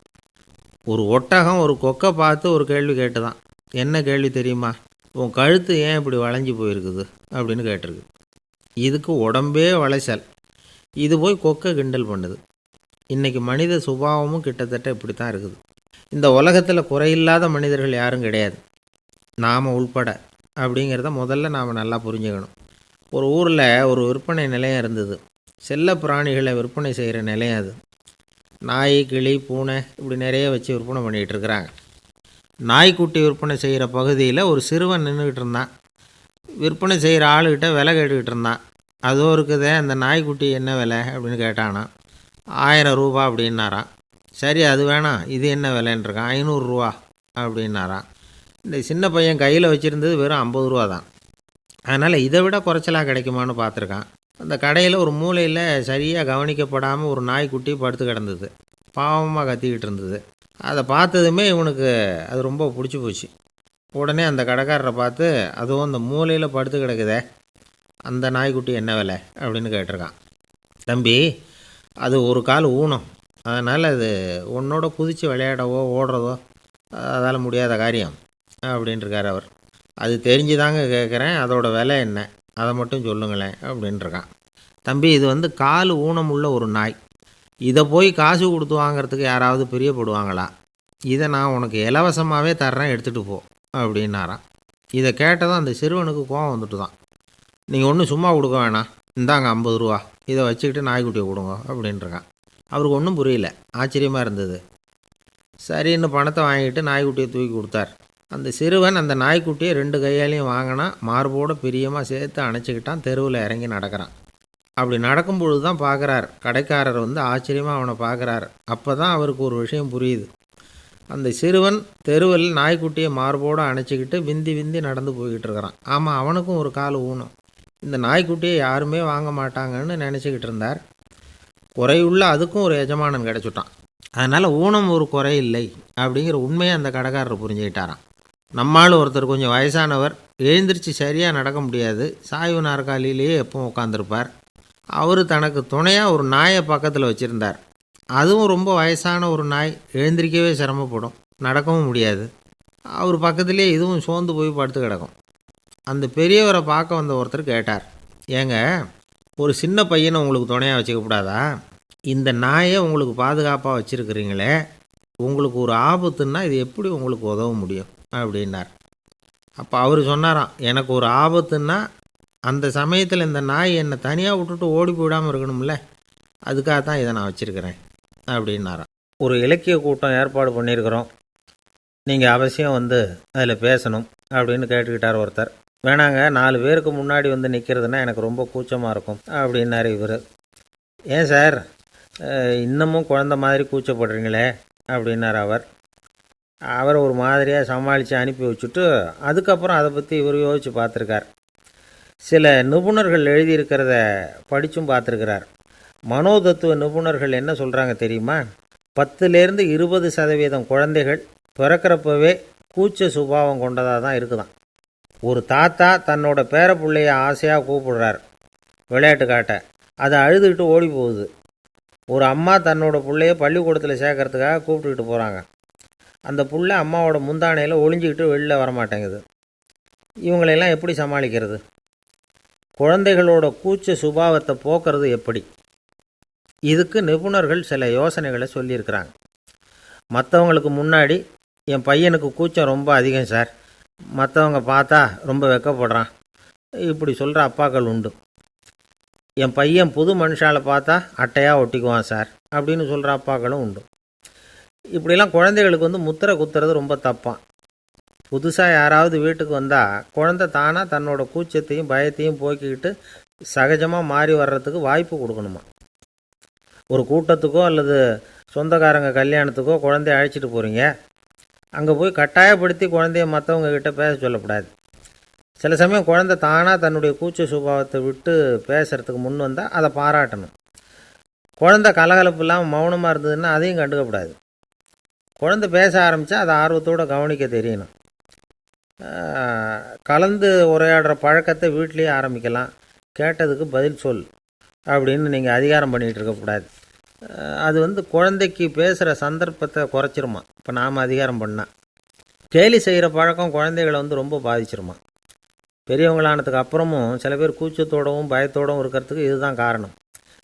ஒரு ஒட்டகம் ஒரு கொக்கை பார்த்து ஒரு கேள்வி கேட்டுதான். என்ன கேள்வி தெரியுமா? உன் கழுத்து ஏன் இப்படி வளைஞ்சி போயிருக்குது அப்படின்னு கேட்டிருக்கு. இதுக்கு உடம்பே வளைச்சல். இது போய் கொக்கை கிண்டல் பண்ணுது. இன்றைக்கி மனித சுபாவமும் கிட்டத்தட்ட இப்படி தான் இருக்குது. இந்த உலகத்தில் குறையில்லாத மனிதர்கள் யாரும் கிடையாது, நாம் உள்பட. அப்படிங்கிறத முதல்ல நாம் நல்லா புரிஞ்சுக்கணும். ஒரு ஊரில் ஒரு விற்பனை நிலையம் இருந்தது. செல்ல பிராணிகளை விற்பனை செய்கிற நிலையம் அது. நாய், கிளி, பூனை இப்படி நிறைய வச்சு விற்பனை பண்ணிகிட்டு இருக்கிறாங்க. நாய்க்குட்டி விற்பனை செய்கிற பகுதியில் ஒரு சிறுவன் நின்றுக்கிட்டு இருந்தான். விற்பனை செய்கிற ஆளுகிட்ட விலை கேட்டுக்கிட்டு இருந்தான். அதோ இருக்குதே அந்த நாய்க்குட்டி என்ன விலை அப்படின்னு கேட்டானா. 1000 ரூபா அப்படின்னாரான். சரி, அது வேணாம், இது என்ன விலைன்றிருக்கான். 500 ரூபா அப்படின்னாரான். இந்த சின்ன பையன் கையில் வச்சுருந்தது வெறும் 50 ரூபா தான். அதனால் இதை விட குறைச்சலாக கிடைக்குமான்னு பார்த்துருக்கான். அந்த கடையில் ஒரு மூலையில் சரியாக கவனிக்கப்படாமல் ஒரு நாய்க்குட்டி படுத்து கிடந்தது. பாவமாக கத்திக்கிட்டு இருந்தது. அதை பார்த்ததுமே இவனுக்கு அது ரொம்ப பிடிச்சி போச்சு. உடனே அந்த கடைக்காரரை பார்த்து, அதுவும் அந்த மூலையில் படுத்து கிடக்குதே அந்த நாய்க்குட்டி என்ன விலை அப்படின்னு கேட்டிருக்கான். தம்பி, அது ஒரு கால் ஊனம், அதனால் அது உன்னோட குதித்து விளையாடவோ ஓடுறதோ அதால் முடியாத காரியம் அப்படின்ட்டுருக்கார் அவர். அது தெரிஞ்சு தாங்க கேட்குறேன், அதோட விலை என்ன அதை மட்டும் சொல்லுங்களேன் அப்படின்ட்டுருக்கான். தம்பி, இது கால் ஊனம் உள்ள ஒரு நாய். இதை போய் காசு கொடுத்து வாங்கிறதுக்கு யாராவது பிரியப்படுவாங்களா? இதை நான் உனக்கு இலவசமாகவே தர்றேன், எடுத்துகிட்டு போ அப்படின்னாரான். இதை கேட்டதும் அந்த சிறுவனுக்கு கோபம் வந்துட்டு தான். நீங்கள் ஒன்றும் சும்மா கொடுக்க வேணாம், இந்தாங்க 50 ரூபா, இதை வச்சுக்கிட்டு நாய்க்குட்டியை கொடுங்க அப்படின்ட்டுருக்கான். அவருக்கு ஒன்றும் புரியல, ஆச்சரியமாக இருந்தது. சரின்னு பணத்தை வாங்கிட்டு நாய்க்குட்டியை தூக்கி கொடுத்தார். அந்த சிறுவன் அந்த நாய்க்குட்டியை 2 கையாலையும் வாங்கினா, மார்போடு பிரியமாக சேர்த்து அணைச்சிக்கிட்டான். தெருவில் இறங்கி நடக்கிறான். அப்படி நடக்கும்பொழுது தான் பார்க்குறார், கடைக்காரர் ஆச்சரியமாக அவனை பார்க்குறார். அப்போ தான் அவருக்கு ஒரு விஷயம் புரியுது. அந்த சிறுவன் தெருவில் நாய்க்குட்டியை மார்போடு அணைச்சிக்கிட்டு விந்தி விந்தி நடந்து போய்கிட்டு இருக்கிறான். ஆமாம், அவனுக்கும் ஒரு கால் ஊனம். இந்த நாய்க்குட்டியை யாருமே வாங்க மாட்டாங்கன்னு நினச்சிக்கிட்டு இருந்தார். குறையுள்ள அதுக்கும் ஒரு எஜமானன் கிடச்சிட்டான். அதனால் ஊனம் ஒரு குறை இல்லை அப்படிங்கிற உண்மையை அந்த கடைக்காரர் புரிஞ்சுக்கிட்டாராம். நம்மால் ஒருத்தர் கொஞ்சம் வயசானவர், எழுந்திரிச்சு சரியாக நடக்க முடியாது, சாய்வு நாற்காலியிலேயே எப்பவும் உட்காந்துருப்பார். அவர் தனக்கு துணையாக ஒரு நாயை பக்கத்தில் வச்சுருந்தார். அதுவும் ரொம்ப வயசான ஒரு நாய், எழுந்திரிக்கவே சிரமப்படும், நடக்கவும் முடியாது. அவர் பக்கத்திலே இதுவும் சோர்ந்து போய் படுத்து கிடக்கும். அந்த பெரியவரை பார்க்க வந்த ஒருத்தர் கேட்டார், ஏங்க, ஒரு சின்ன பையனை உங்களுக்கு துணையாக வச்சுக்கப்படாதா? இந்த நாயை உங்களுக்கு பாதுகாப்பாக வச்சுருக்கிறீங்களே, உங்களுக்கு ஒரு ஆபத்துன்னா இது எப்படி உங்களுக்கு உதவ முடியும் அப்படின்னார். அப்போ அவர் சொன்னாராம், எனக்கு ஒரு ஆபத்துன்னா அந்த சமயத்தில் இந்த நாய் என்னை தனியாக விட்டுட்டு ஓடி போயிடாமல் இருக்கணும்ல, அதுக்காக தான் இதை நான் வச்சுருக்கிறேன் அப்படின்னாராம். ஒரு இலக்கிய கூட்டம் ஏற்பாடு பண்ணியிருக்கிறோம், நீங்கள் அவசியம் அதில் பேசணும் அப்படின்னு கேட்டுக்கிட்டார் ஒருத்தர். வேணாங்க, 4 பேருக்கு முன்னாடி நிற்கிறதுனா எனக்கு ரொம்ப கூச்சமாக இருக்கும் அப்படின்னாரு இவர். ஏன் சார், இன்னமும் குழந்த மாதிரி கூச்சப்படுறீங்களே அப்படின்னார் அவர். அவரை ஒரு மாதிரியாக சமாளித்து அனுப்பி வச்சுட்டு அதுக்கப்புறம் அதை பற்றி இவர் யோசித்து பார்த்துருக்கார். சில நிபுணர்கள் எழுதியிருக்கிறத படித்தும் பார்த்துருக்கிறார். மனோதத்துவ நிபுணர்கள் என்ன சொல்கிறாங்க தெரியுமா? 10லேருந்து 20% குழந்தைகள் பிறக்கிறப்பவே கூச்ச சுபாவம் கொண்டதாக தான் இருக்குதான். ஒரு தாத்தா தன்னோட பேர பிள்ளைய ஆசையாக கூப்பிடுறார் விளையாட்டு காட்ட, அதை அழுதுகிட்டு ஓடி போகுது. ஒரு அம்மா தன்னோட பிள்ளைய பள்ளிக்கூடத்தில் சேர்க்கறதுக்காக கூப்பிட்டுக்கிட்டு போகிறாங்க. அந்த பிள்ளை அம்மாவோட முந்தானையில் ஒளிஞ்சிக்கிட்டு வெளில வரமாட்டேங்குது. இவங்களெல்லாம் எப்படி சமாளிக்கிறது? குழந்தைகளோட கூச்ச சுபாவத்தை போக்குறது எப்படி? இதுக்கு நிபுணர்கள் சில யோசனைகளை சொல்லியிருக்கிறாங்க. மற்றவங்களுக்கு முன்னாடி என் பையனுக்கு கூச்சம் ரொம்ப அதிகம் சார், மற்றவங்க பார்த்தா ரொம்ப வெக்கப்படுறான், இப்படி சொல்கிற அப்பாக்கள் உண்டு. என் பையன் புது மனுஷால பார்த்தா அட்டையாக ஒட்டிக்குவான் சார் அப்படின்னு சொல்கிற அப்பாக்களும் உண்டு. இப்படிலாம் குழந்தைகளுக்கு முத்திரை குத்துறது ரொம்ப தப்பான். புதுசாக யாராவது வீட்டுக்கு வந்தால் குழந்தை தானாக தன்னோட கூச்சத்தையும் பயத்தையும் போக்கிக்கிட்டு சகஜமாக மாறி வர்றதுக்கு வாய்ப்பு கொடுக்கணுமா. ஒரு கூட்டத்துக்கோ அல்லது சொந்தக்காரங்க கல்யாணத்துக்கோ குழந்தைய அழைச்சிட்டு போகிறீங்க. அங்கே போய் கட்டாயப்படுத்தி குழந்தைய மற்றவங்க கிட்ட பேச சொல்லக்கூடாது. சில சமயம் குழந்தை தானாக தன்னுடைய கூச்ச சுபாவத்தை விட்டு பேசுகிறதுக்கு முன் வந்தால் அதை பாராட்டணும். குழந்தை கலகலப்பு இல்லாமல் மௌனமாக இருந்ததுன்னா அதையும் கண்டுக்கக்கூடாது. குழந்தை பேச ஆரம்பித்தா அதை ஆர்வத்தோடு கவனிக்க தெரியணும். கலந்து உரையாடுற பழக்கத்தை வீட்லேயே ஆரம்பிக்கலாம். கேட்டதுக்கு பதில் சொல் அப்படின்னு நீங்கள் அதிகாரம் பண்ணிகிட்டு இருக்கக்கூடாது. அது குழந்தைக்கு பேசுகிற சந்தர்ப்பத்தை குறைச்சிருமா. இப்போ நாம் அதிகாரம் பண்ணால் கேலி செய்கிற பழக்கம் குழந்தைகளை ரொம்ப பாதிச்சிருமா. பெரியவங்களானதுக்கு அப்புறமும் சில பேர் கூச்சத்தோடவும் பயத்தோடவும் இருக்கிறதுக்கு இதுதான் காரணம்.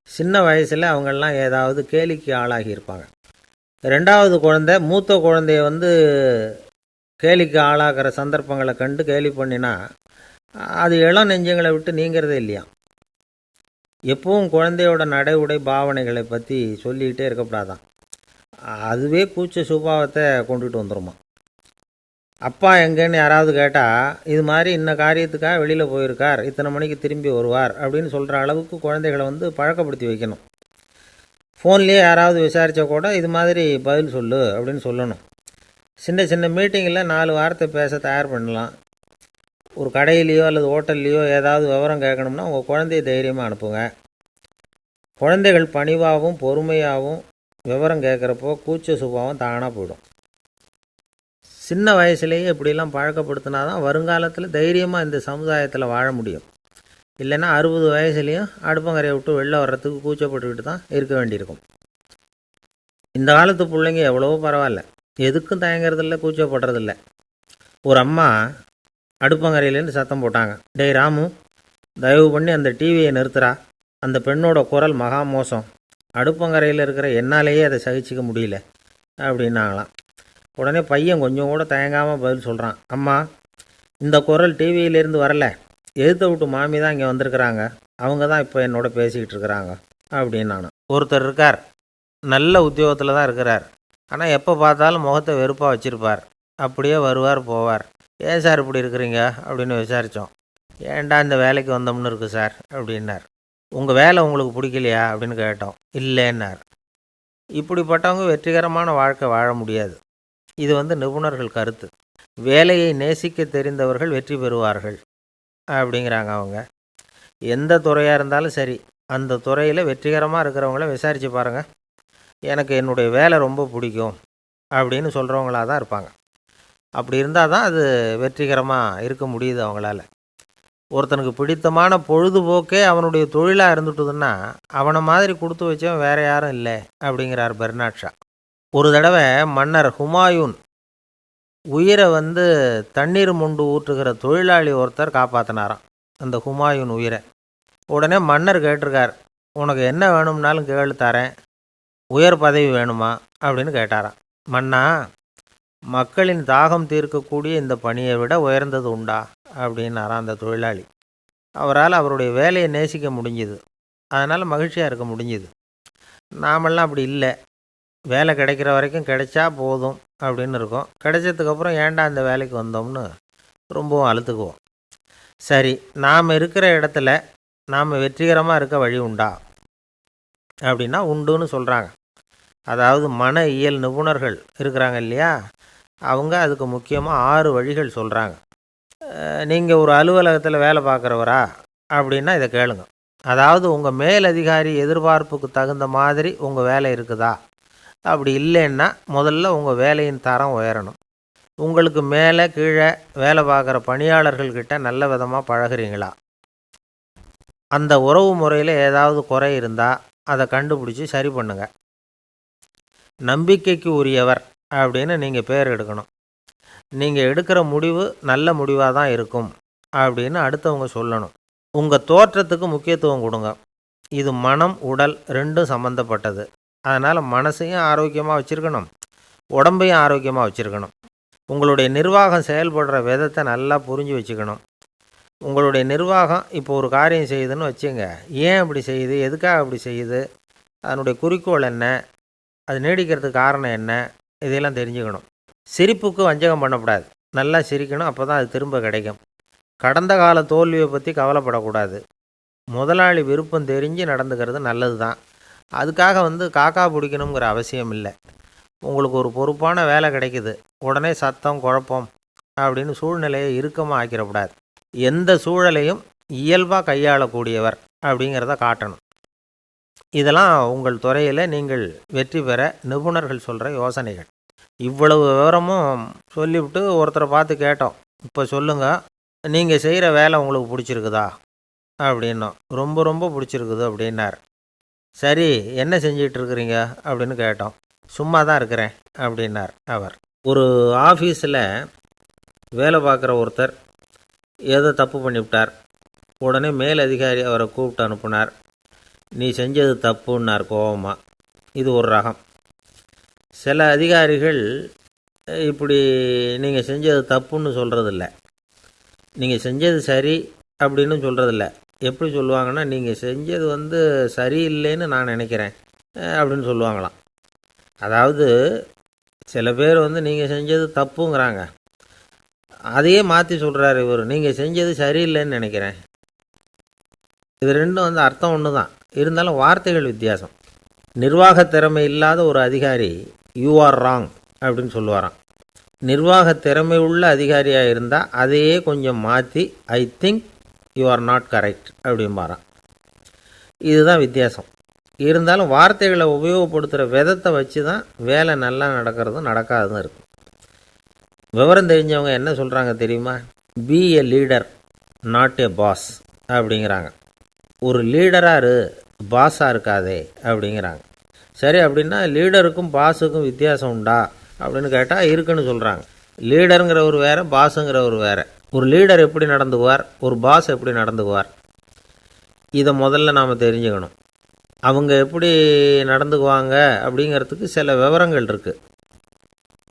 சின்ன வயசில் அவங்கெல்லாம் ஏதாவது கேலிக்கு ஆளாகி இருப்பாங்க. ரெண்டாவது குழந்தை மூத்த குழந்தைய கேலிக்கு ஆளாகிற சந்தர்ப்பங்களை கண்டு கேலி பண்ணினா அது இளம் நெஞ்சங்களை விட்டு நீங்கிறதே இல்லையா. எப்பவும் குழந்தையோட நடை உடை பாவனைகளை பற்றி சொல்லிக்கிட்டே இருக்கக்கூடாதான். அதுவே கூச்ச சுபாவத்தை கொண்டுட்டு வந்துடுமா. அப்பா எங்கேன்னு யாராவது கேட்டால் இது மாதிரி இன்ன காரியத்துக்காக வெளியில் போயிருக்கார், இத்தனை மணிக்கு திரும்பி வருவார் அப்படின்னு சொல்கிற அளவுக்கு குழந்தைகளை பழக்கப்படுத்தி வைக்கணும். ஃபோன்லேயே யாராவது விசாரித்தா கூட இது மாதிரி பதில் சொல்லு அப்படின்னு சொல்லணும். சின்ன சின்ன மீட்டிங்கில் 4 வார்த்தை பேச தயார் பண்ணலாம். ஒரு கடையிலையோ அல்லது ஹோட்டல்லையோ ஏதாவது விவரம் கேட்கணும்னா உங்கள் குழந்தைய தைரியமாக அனுப்புங்க. குழந்தைகள் பணிவாகவும் பொறுமையாகவும் விவரம் கேட்குறப்போ கூச்ச சுபாவம் தானாக போயிடும். சின்ன வயசுலேயே இப்படிலாம் பழக்கப்படுத்தினா தான் வருங்காலத்தில் தைரியமாக இந்த சமுதாயத்தில் வாழ முடியும். இல்லைன்னா 60 வயசுலேயும் அடுப்பங்கரையை விட்டு வெளில வர்றதுக்கு கூச்சப்பட்டுக்கிட்டு தான் இருக்க வேண்டியிருக்கும். இந்த காலத்து பிள்ளைங்க எவ்வளவோ பரவாயில்ல, எதுக்கும் தயங்குறதில்ல, கூச்சப்படுறதில்ல. ஒரு அம்மா அடுப்பங்கரையிலேருந்து சத்தம் போட்டாங்க, டேய் ராமு, தயவு பண்ணி அந்த டிவியை நிறுத்துறா, அந்த பெண்ணோட குரல் மகா மோசம், அடுப்பங்கரையில் இருக்கிற என்னாலேயே அதை சகிச்சிக்க முடியல அப்படின்னாங்களாம். உடனே பையன் கொஞ்சம் கூட தயங்காமல் பதில் சொல்கிறான், அம்மா, இந்த குரல் டிவியிலேருந்து வரல, எதிர்த்த விட்டு மாமி தான் இங்கே வந்திருக்கிறாங்க, அவங்க தான் இப்போ என்னோட பேசிக்கிட்டு இருக்கிறாங்க அப்படின்னு நான். ஒருத்தர் இருக்கார், நல்ல உத்தியோகத்தில் தான் இருக்கிறார், ஆனால் எப்போ பார்த்தாலும் முகத்தை வெறுப்பாக வச்சுருப்பார், அப்படியே வருவார் போவார். ஏன் சார் இப்படி இருக்கிறீங்க அப்படின்னு விசாரித்தோம். ஏன்டா இந்த வேலைக்கு வந்தோம்னு இருக்குது சார் அப்படின்னார். உங்கள் வேலை உங்களுக்கு பிடிக்கலையா அப்படின்னு கேட்டோம். இல்லைன்னார். இப்படிப்பட்டவங்க வெற்றிகரமான வாழ்க்கை வாழ முடியாது. இது நிபுணர்கள் கருத்து. வேலையை நேசிக்க தெரிந்தவர்கள் வெற்றி பெறுவார்கள் அப்படிங்கிறாங்க அவங்க. எந்த துறையாக இருந்தாலும் சரி, அந்த துறையில் வெற்றிகரமாக இருக்கிறவங்கள விசாரித்து பாருங்கள். எனக்கு என்னுடைய வேலை ரொம்ப பிடிக்கும் அப்படின்னு சொல்கிறவங்களாக தான் இருப்பாங்க. அப்படி இருந்தால் தான் அது வெற்றிகரமாக இருக்க முடியுது அவங்களால. ஒருத்தனுக்கு பிடித்தமான பொழுதுபோக்கே அவனுடைய தொழிலாக இருந்துட்டுதுன்னா அவனை மாதிரி கொடுத்து வச்சவன் வேறு யாரும் இல்லை அப்படிங்கிறார் பெர்னாட் ஷா. ஒரு தடவை மன்னர் ஹுமாயூன் உயிரை தண்ணீர் மொண்டு ஊற்றுகிற தொழிலாளி ஒருத்தர் காப்பாற்றினாராம் அந்த ஹுமாயூன் உயிரை. உடனே மன்னர் கேட்டிருக்கார், உனக்கு என்ன வேணும்னாலும் கேளு தரேன், உயர் பதவி வேணுமா அப்படின்னு கேட்டாராம். மன்னா, மக்களின் தாகம் தீர்க்கக்கூடிய இந்த பணியை விட உயர்ந்தது உண்டா அப்படின்னாராம் அந்த தொழிலாளி. அவரால் அவருடைய வேலையை நேசிக்க முடிஞ்சுது, அதனால் மகிழ்ச்சியாக இருக்க முடிஞ்சுது. நாமெல்லாம் அப்படி இல்லை, வேலை கிடைக்கிற வரைக்கும் கிடைச்சா போதும் அப்படின்னு இருக்கோம். கிடைச்சதுக்கப்புறம் ஏன்டா இந்த வேலைக்கு வந்தோம்னு ரொம்பவும் அழுத்துக்குவோம். சரி, நாம் இருக்கிற இடத்துல நாம் வெற்றிகரமாக இருக்க வழி உண்டா அப்படின்னா உண்டுன்னு சொல்கிறாங்க. அதாவது மன இயல் நிபுணர்கள் இருக்கிறாங்க இல்லையா, அவங்க அதுக்கு முக்கியமாக 6 வழிகள் சொல்கிறாங்க. நீங்கள் ஒரு அலுவலகத்தில் வேலை பார்க்குறவரா அப்படின்னா இதை கேளுங்க. அதாவது உங்கள் மேலதிகாரி எதிர்பார்ப்புக்கு தகுந்த மாதிரி உங்கள் வேலை இருக்குதா? அப்படி இல்லைன்னா முதல்ல உங்கள் வேலையின் தரம் உயரணும். உங்களுக்கு மேலே கீழே வேலை பார்க்குற பணியாளர்கள்கிட்ட நல்ல விதமாக பழகுறீங்களா? அந்த உறவு முறையில் ஏதாவது குறை இருந்தால் அதை கண்டுபிடிச்சி சரி பண்ணுங்க. நம்பிக்கைக்கு உரியவர் அப்படின்னு நீங்கள் பேர் எடுக்கணும். நீங்கள் எடுக்கிற முடிவு நல்ல முடிவாக தான் இருக்கும் அப்படின்னு அடுத்தவங்க சொல்லணும். உங்கள் தோற்றத்துக்கு முக்கியத்துவம் கொடுங்க. இது மனம் உடல் ரெண்டும் சம்மந்தப்பட்டது. அதனால் மனசையும் ஆரோக்கியமாக வச்சுருக்கணும், உடம்பையும் ஆரோக்கியமாக வச்சுருக்கணும். உங்களுடைய நிர்வாகம் செயல்படுற விதத்தை நல்லா புரிஞ்சு வச்சுக்கணும். உங்களுடைய நிர்வாகம் இப்போ ஒரு காரியம் செய்யுதுன்னு வச்சுங்க, ஏன் அப்படி செய்யுது, எதுக்காக அப்படி செய்யுது, அதனுடைய குறிக்கோள் என்ன, அது நீடிக்கிறதுக்கு காரணம் என்ன, இதையெல்லாம் தெரிஞ்சுக்கணும். சிரிப்புக்கு வஞ்சகம் பண்ணக்கூடாது, நல்லா சிரிக்கணும், அப்போ தான் அது திரும்ப கிடைக்கும். கடந்த கால தோல்வியை பற்றி கவலைப்படக்கூடாது. முதலாளி விருப்பம் தெரிஞ்சு நடந்துக்கிறது நல்லது தான். அதுக்காக காக்கா பிடிக்கணுங்கிற அவசியம் இல்லை. உங்களுக்கு ஒரு பொறுப்பான வேலை கிடைக்குது, உடனே சத்தம் குழப்பம் அப்படின்னு சூழ்நிலையை இறுக்கமாக ஆக்கிடக்கூடாது. எந்த சூழலையும் இயல்பாக கையாளக்கூடியவர் அப்படிங்கிறத காட்டணும். இதெல்லாம் உங்கள் துறையில் நீங்கள் வெற்றி பெற நிபுணர்கள் சொல்கிற யோசனைகள். இவ்வளவு விவரமும் சொல்லிவிட்டு ஒருத்தரை பார்த்து கேட்டோம், இப்போ சொல்லுங்கள், நீங்கள் செய்கிற வேலை உங்களுக்கு பிடிச்சிருக்குதா அப்படின்னோம். ரொம்ப ரொம்ப பிடிச்சிருக்குது அப்படின்னார். சரி, என்ன செஞ்சிகிட்டு இருக்கிறீங்க அப்படின்னு கேட்டோம். சும்மா தான் இருக்கிறேன் அப்படின்னார் அவர். ஒரு ஆஃபீஸில் வேலை பார்க்குற ஒருத்தர் ஏதோ தப்பு பண்ணிவிட்டார். உடனே மேல் அதிகாரி அவரை கூப்பிட்டு அனுப்புனார். நீ செஞ்சது தப்புன்னார் கோபமாக. இது ஒரு ரகம். சில அதிகாரிகள் இப்படி நீங்கள் செஞ்சது தப்புன்னு சொல்கிறதில்ல, நீங்கள் செஞ்சது சரி அப்படின்னு சொல்கிறதில்ல. எப்படி சொல்லுவாங்கன்னா, நீங்கள் செஞ்சது சரியில்லைன்னு நான் நினைக்கிறேன் அப்படின்னு சொல்லுவாங்களாம். அதாவது சில பேர் நீங்கள் செஞ்சது தப்புங்கிறாங்க, அதையே மாற்றி சொல்கிறாரு இவர், நீங்கள் செஞ்சது சரியில்லைன்னு நினைக்கிறேன். இது ரெண்டும் அர்த்தம் ஒன்று தான், இருந்தாலும் வார்த்தைகள் வித்தியாசம். நிர்வாக திறமை இல்லாத ஒரு அதிகாரி யூ ஆர் ராங் அப்படின்னு சொல்லுவாராம். நிர்வாக திறமை உள்ள அதிகாரியாக இருந்தால் அதையே கொஞ்சம் மாற்றி I think you are not correct அப்படிம்பாராம். இதுதான் வித்தியாசம். இருந்தாலும் வார்த்தைகளை உபயோகப்படுத்துகிற விதத்தை வச்சு தான் வேலை நல்லா நடக்கிறதும் நடக்காததும் இருக்கும். விவரம் தெரிஞ்சவங்க என்ன சொல்கிறாங்க தெரியுமா? Be a leader not a boss அப்படிங்கிறாங்க. ஒரு லீடராக பாஸாக இருக்காதே அப்படிங்கிறாங்க. சரி, அப்படின்னா லீடருக்கும் பாஸுக்கும் வித்தியாசம் உண்டா அப்படின்னு கேட்டால் இருக்குன்னு சொல்கிறாங்க. லீடருங்கிறவர் வேறு, பாஸுங்கிறவர் வேறு. ஒரு லீடர் எப்படி நடந்துக்குவார், ஒரு பாஸ் எப்படி நடந்துக்குவார், இதை முதல்ல நாம் தெரிஞ்சுக்கணும். அவங்க எப்படி நடந்துக்குவாங்க அப்படிங்கிறதுக்கு சில விவரங்கள் இருக்குது.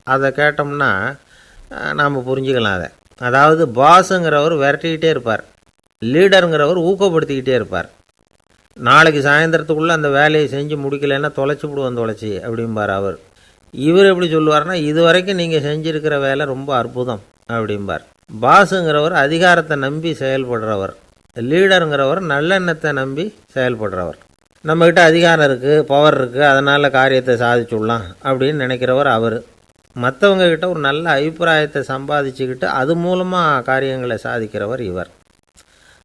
அதை கேட்டோம்னா நாம் புரிஞ்சுக்கலாம் அதை. அதாவது பாஸுங்கிறவர் விரட்டிக்கிட்டே இருப்பார், லீடருங்கிறவர் ஊக்கப்படுத்திக்கிட்டே இருப்பார். நாளைக்கு சாயந்தரத்துக்குள்ளே அந்த வேலையை செஞ்சு முடிக்கலைன்னா தொலைச்சி விடுவோம் தொலைச்சி அப்படிம்பார் அவர். இவர் எப்படி சொல்லுவார்னா, இது வரைக்கும் நீங்கள் செஞ்சுருக்கிற வேலை ரொம்ப அற்புதம் அப்படிம்பார். பாஸுங்கிறவர் அதிகாரத்தை நம்பி செயல்படுறவர், லீடருங்கிறவர் நல்லெண்ணத்தை நம்பி செயல்படுறவர். நம்மக்கிட்ட அதிகாரம் இருக்குது, பவர் இருக்குது, அதனால் காரியத்தை சாதிச்சுடலாம் அப்படின்னு நினைக்கிறவர் அவர். மற்றவங்கக்கிட்ட ஒரு நல்ல அபிப்பிராயத்தை சம்பாதிச்சுக்கிட்டு அது மூலமாக காரியங்களை சாதிக்கிறவர் இவர்.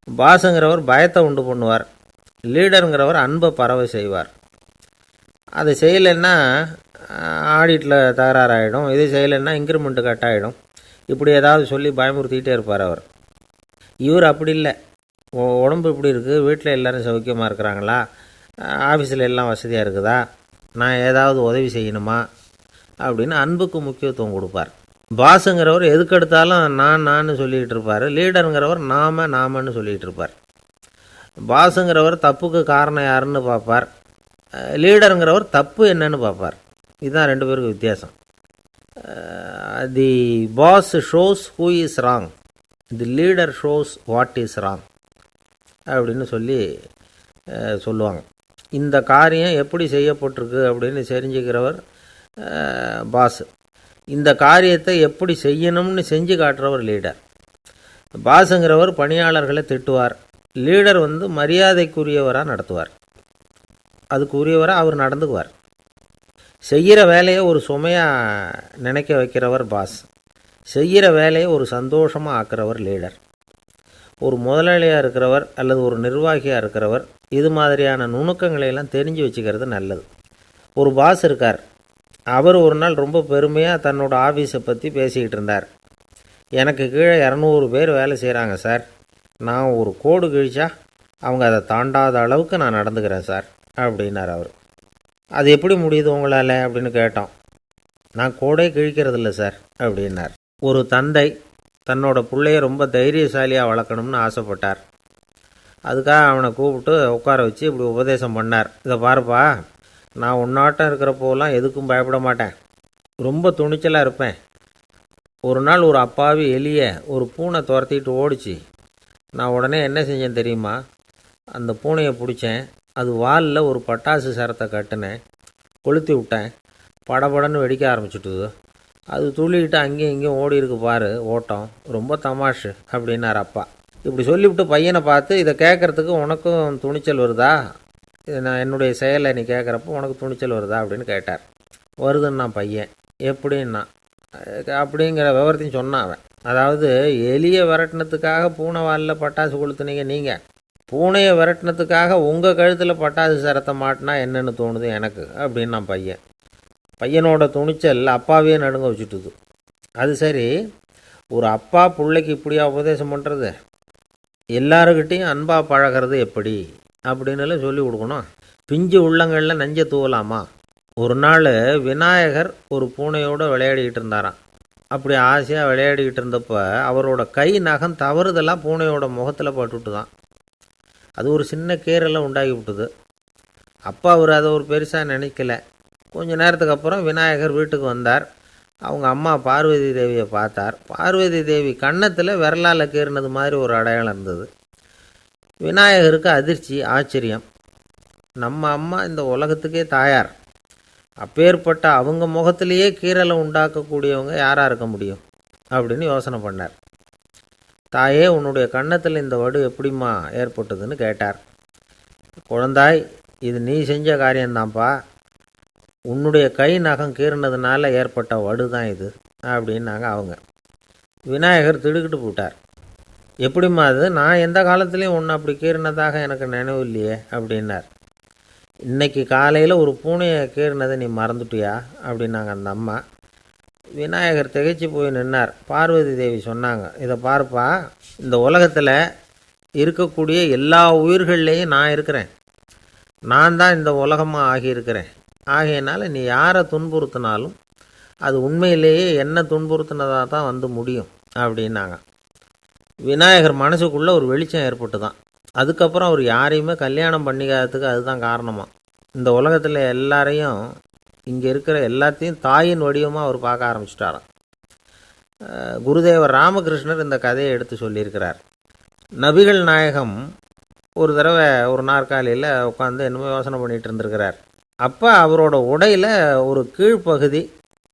பாஸுங்கிறவர் பயத்தை உண்டு பண்ணுவார், லீடருங்கிறவர் அன்பை பரவ செய்வார். அதை செய்யலைன்னா ஆடிட்டில் தகராறாயிடும், இது செய்யலைன்னா இன்க்ரிமெண்ட்டு கட் ஆகிடும், இப்படி ஏதாவது சொல்லி பயமுறுத்திக்கிட்டே இருப்பார் அவர். இவர் அப்படி இல்லை. உடம்பு இப்படி இருக்குது, வீட்டில் எல்லோரும் சௌக்கியமாக இருக்கிறாங்களா, ஆஃபீஸில் எல்லாம் வசதியாக இருக்குதா, நான் ஏதாவது உதவி செய்யணுமா அப்படின்னு அன்புக்கு முக்கியத்துவம் கொடுப்பார். பாஸுங்கிறவர் எதுக்கெடுத்தாலும் நான் சொல்லிகிட்டு இருப்பார், லீடருங்கிறவர் நாமன்னு சொல்லிகிட்டு இருப்பார். பாஸுங்கிறவர் தப்புக்கு காரணம் யாருன்னு பார்ப்பார், லீடருங்கிறவர் தப்பு என்னன்னு பார்ப்பார். இதுதான் ரெண்டு பேருக்கு வித்தியாசம். The boss shows who is wrong, the leader shows what is wrong அப்படின்னு சொல்லுவாங்க. இந்த காரியம் எப்படி செய்யப்பட்டிருக்கு அப்படின்னு தெரிஞ்சுக்கிறவர் பாஸ். இந்த காரியத்தை எப்படி செய்யணும்னு செஞ்சு காட்டுறவர் லீடர். பாஸுங்கிறவர் பணியாளர்களை திட்டுவார், லீடர் மரியாதைக்குரியவராக நடத்துவார், அதுக்குரியவராக அவர் நடந்துக்குவார். செய்கிற வேலையை ஒரு சுமையாக நினைக்க வைக்கிறவர் பாஸ், செய்கிற வேலையை ஒரு சந்தோஷமாக ஆக்கிறவர் லீடர். ஒரு முதலாளியாக இருக்கிறவர் அல்லது ஒரு நிர்வாகியாக இருக்கிறவர் இது மாதிரியான நுணுக்கங்களையெல்லாம் தெரிஞ்சு வச்சுக்கிறது நல்லது. ஒரு பாஸ் இருக்கார், அவர் ஒரு நாள் ரொம்ப பெருமையாக தன்னோட ஆஃபீஸை பற்றி பேசிக்கிட்டு இருந்தார். எனக்கு கீழே 200 பேர் வேலை செய்கிறாங்க சார், நான் ஒரு கோடு கிழிச்சா அவங்க அதை தாண்டாத அளவுக்கு நான் நடந்துக்கிறேன் சார் அப்படின்னார் அவர். அது எப்படி முடியுது உங்களால் அப்படின்னு கேட்டோம். நான் கோடே கிழிக்கிறதில்ல சார் அப்படின்னார். ஒரு தந்தை தன்னோட பிள்ளைய ரொம்ப தைரியசாலியாக வளர்க்கணும்னு ஆசைப்பட்டார். அதுக்காக அவனை கூப்பிட்டு உட்கார வச்சு இப்படி உபதேசம் பண்ணார். இதை பாருப்பா, நான் உன்னாட்டம் இருக்கிறப்போலாம் எதுக்கும் பயப்பட மாட்டேன், ரொம்ப துணிச்சலாக இருப்பேன். ஒரு நாள் ஒரு அப்பாவி எலியை ஒரு பூனை துரத்திட்டு ஓடிச்சு. நான் உடனே என்ன செஞ்சேன் தெரியுமா? அந்த பூனையை பிடிச்சேன், அது வாலில் ஒரு பட்டாசு சரத்தை கட்டினேன், கொளுத்தி விட்டேன், படபடன்னு வெடிக்க ஆரம்பிச்சுட்டுது. அது துள்ளிக்கிட்டு அங்கேயும் இங்கேயும் ஓடி இருக்கு பாரு ஓட்டம், ரொம்ப தமாஷு அப்படின்னார் அப்பா. இப்படி சொல்லிவிட்டு பையனை பார்த்து, இதை கேட்குறதுக்கு உனக்கும் துணிச்சல் வருதா நான் என்னுடைய செயலை நீ கேட்குறப்போ உனக்கு துணிச்சல் வருதா அப்படின்னு கேட்டார். வருதுன்னா பையன். எப்படின்னா அப்படிங்கிற விவரத்தையும் சொன்னான் அவன். அதாவது எலியை விரட்டினத்துக்காக பூனை வாலில் பட்டாசு கொளுத்துனீங்க நீங்கள், பூனையை விரட்டினத்துக்காக உங்கள் கழுத்தில் பட்டாசு சரத்தை மாட்டினா என்னென்னு தோணுது எனக்கு அப்படின்னு நான் பையன். பையனோட துணிச்சல் அப்பாவே நடுங்க வச்சுட்டுது. அது சரி, ஒரு அப்பா பிள்ளைக்கு இப்படியா உபதேசம் பண்ணுறது? எல்லாருக்கிட்டையும் அன்பாக பழகிறது எப்படி அப்படின்னு சொல்லி கொடுக்கணும். பிஞ்சு உள்ளங்களில் நஞ்சை தூவலாமா? ஒரு நாள் விநாயகர் ஒரு பூனையோடு விளையாடிக்கிட்டு இருந்தாராம். அப்படி ஆசையாக விளையாடிக்கிட்டு இருந்தப்போ அவரோட கை நகம் தவறுதெல்லாம் பூனையோட முகத்தில் பட்டுவிட்டு தான். அது ஒரு சின்ன கீறலை உண்டாகி விட்டுது. அப்பா அவர் அதை ஒரு பெருசாக நினைக்கல. கொஞ்ச நேரத்துக்கு அப்புறம் விநாயகர் வீட்டுக்கு வந்தார். அவங்க அம்மா பார்வதி தேவியை பார்த்தார். பார்வதி தேவி கன்னத்தில் விரலால் கீறினது மாதிரி ஒரு அடையாளம் இருந்தது. விநாயகருக்கு அதிர்ச்சி, ஆச்சரியம். நம்ம அம்மா இந்த உலகத்துக்கே தாயார், அப்பேற்பட்ட அவங்க முகத்திலேயே கீறலை உண்டாக்கக்கூடியவங்க யாராக இருக்க முடியும் அப்படின்னு யோசனை பண்ணார். தாயே, உன்னுடைய கன்னத்தில் இந்த வடு எப்படிம்மா ஏற்பட்டதுன்னு கேட்டார். குழந்தாய், இது நீ செஞ்ச காரியம்தான்ப்பா, உன்னுடைய கை நகம் கீறினதுனால ஏற்பட்ட வடு தான் இது அப்படின்னாங்க அவங்க. விநாயகர் திடுக்கிட்டு போட்டார். எப்படிம்மா அது? நான் எந்த காலத்துலேயும் ஒன்று அப்படி கீறினதாக எனக்கு நினைவு இல்லையே அப்படின்னார். இன்னைக்கு காலையில் ஒரு பூனையை கீறினதை நீ மறந்துட்டியா அப்படின்னாங்க அந்த அம்மா. விநாயகர் திகைச்சு போய் நின்னார். பார்வதி தேவி சொன்னாங்க, இதை பார்ப்பா, இந்த உலகத்தில் இருக்கக்கூடிய எல்லா உயிர்கள்லேயும் நான் இருக்கிறேன். நான் தான் இந்த உலகமாக ஆகியிருக்கிறேன். ஆகையினால நீ யாரை துன்புறுத்தினாலும் அது உண்மையிலேயே என்ன துன்புறுத்தினதாக தான் வந்து முடியும் அப்படின்னாங்க. விநாயகர் மனசுக்குள்ளே ஒரு வெளிச்சம் ஏற்பட்டு தான். அதுக்கப்புறம் அவர் யாரையுமே கல்யாணம் பண்ணிக்காததுக்கு அதுதான் காரணமாக. இந்த உலகத்தில் எல்லாரையும், இங்கே இருக்கிற எல்லாத்தையும் தாயின் வடிவமாக அவர் பார்க்க ஆரம்பிச்சிட்டாராம். குருதேவர் ராமகிருஷ்ணர் இந்த கதையை எடுத்து சொல்லியிருக்கிறார். நபிகள் நாயகம் ஒரு தடவை ஒரு நாற்காலியில் உட்காந்து என்னமோ யோசனை பண்ணிகிட்டு இருந்திருக்கிறார். அப்போ அவரோட உடையில் ஒரு கீழ்ப்பகுதி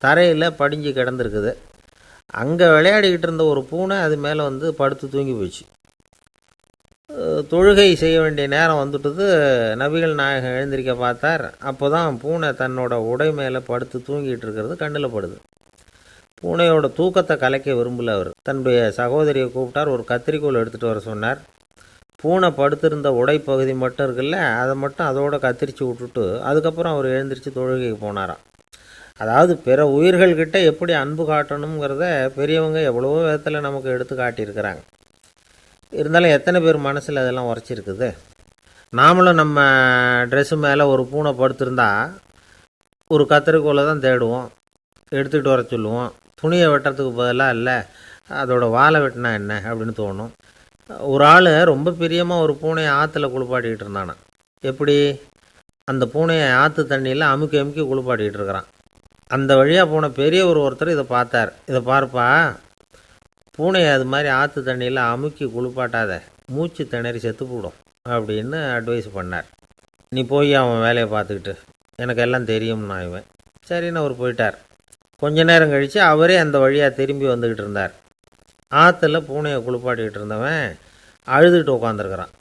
தரையில் படிஞ்சு கிடந்திருக்குது. அங்கே விளையாடிக்கிட்டு இருந்த ஒரு பூனை அது மேலே வந்து படுத்து தூங்கி போச்சு. தொழுகை செய்ய வேண்டிய நேரம் வந்துட்டது. நபிகள் நாயகம் எழுந்திருக்க பார்த்தார். அப்போ தான் பூனை தன்னோட உடை மேலே படுத்து தூங்கிட்டு இருக்கிறது கண்ணில் படுது. பூனையோட தூக்கத்தை கலைக்க விரும்பல அவர். தன்னுடைய சகோதரியை கூப்பிட்டார். ஒரு கத்திரிக்கோல் எடுத்துகிட்டு வர சொன்னார். பூனை படுத்திருந்த உடைப்பகுதி மட்டும் இருக்குல்ல, அதை மட்டும் அதோட கத்திரிச்சு விட்டுட்டு அதுக்கப்புறம் அவர் எழுந்திரிச்சு தொழுகைக்கு போனாராம். அதாவது பிற உயிர்கள்கிட்ட எப்படி அன்பு காட்டணுங்கிறத பெரியவங்க எவ்வளவோ விதத்தில் நமக்கு எடுத்து காட்டியிருக்கிறாங்க. இருந்தாலும் எத்தனை பேர் மனசில் அதெல்லாம் உரைச்சிருக்குது? நாமளும் நம்ம ட்ரெஸ்ஸு மேலே ஒரு பூனை படுத்திருந்தா ஒரு கத்திரிக்கோலை தான் தேடுவோம், எடுத்துக்கிட்டு வர சொல்லுவோம். துணியை வெட்டுறதுக்கு பதிலாக இல்லை அதோட வாழை வெட்டினா என்ன அப்படின்னு தோணும். ஒரு ஆள் ரொம்ப பிரியமாக ஒரு பூனையை ஆற்றுல குளிப்பாட்டிக்கிட்டு இருந்தானா. எப்படி? அந்த பூனையை ஆற்று தண்ணியில் அமுக்கி அமுக்கி குளிப்பாட்டிக்கிட்டு இருக்கிறான். அந்த வழியாக போன பெரிய ஒருத்தர் இதை பார்த்தார். இதை பார்ப்பா, பூனையை அது மாதிரி ஆற்று தண்ணியில் அமுக்கி குளிப்பாட்டாத, மூச்சு திணறி செத்து போடும் அப்படின்னு அட்வைஸ் பண்ணார். நீ போய் அவன் வேலையை பார்த்துக்கிட்டு, எனக்கு எல்லாம் தெரியும்னா இவன். சரின்னு அவர் போயிட்டார். கொஞ்ச நேரம் கழித்து அவரே அந்த வழியாக திரும்பி வந்துக்கிட்டு இருந்தார். ஆற்றுல பூனையை குளிப்பாட்டிக்கிட்டு இருந்தவன் அழுதுகிட்டு உட்காந்துருக்கிறான்.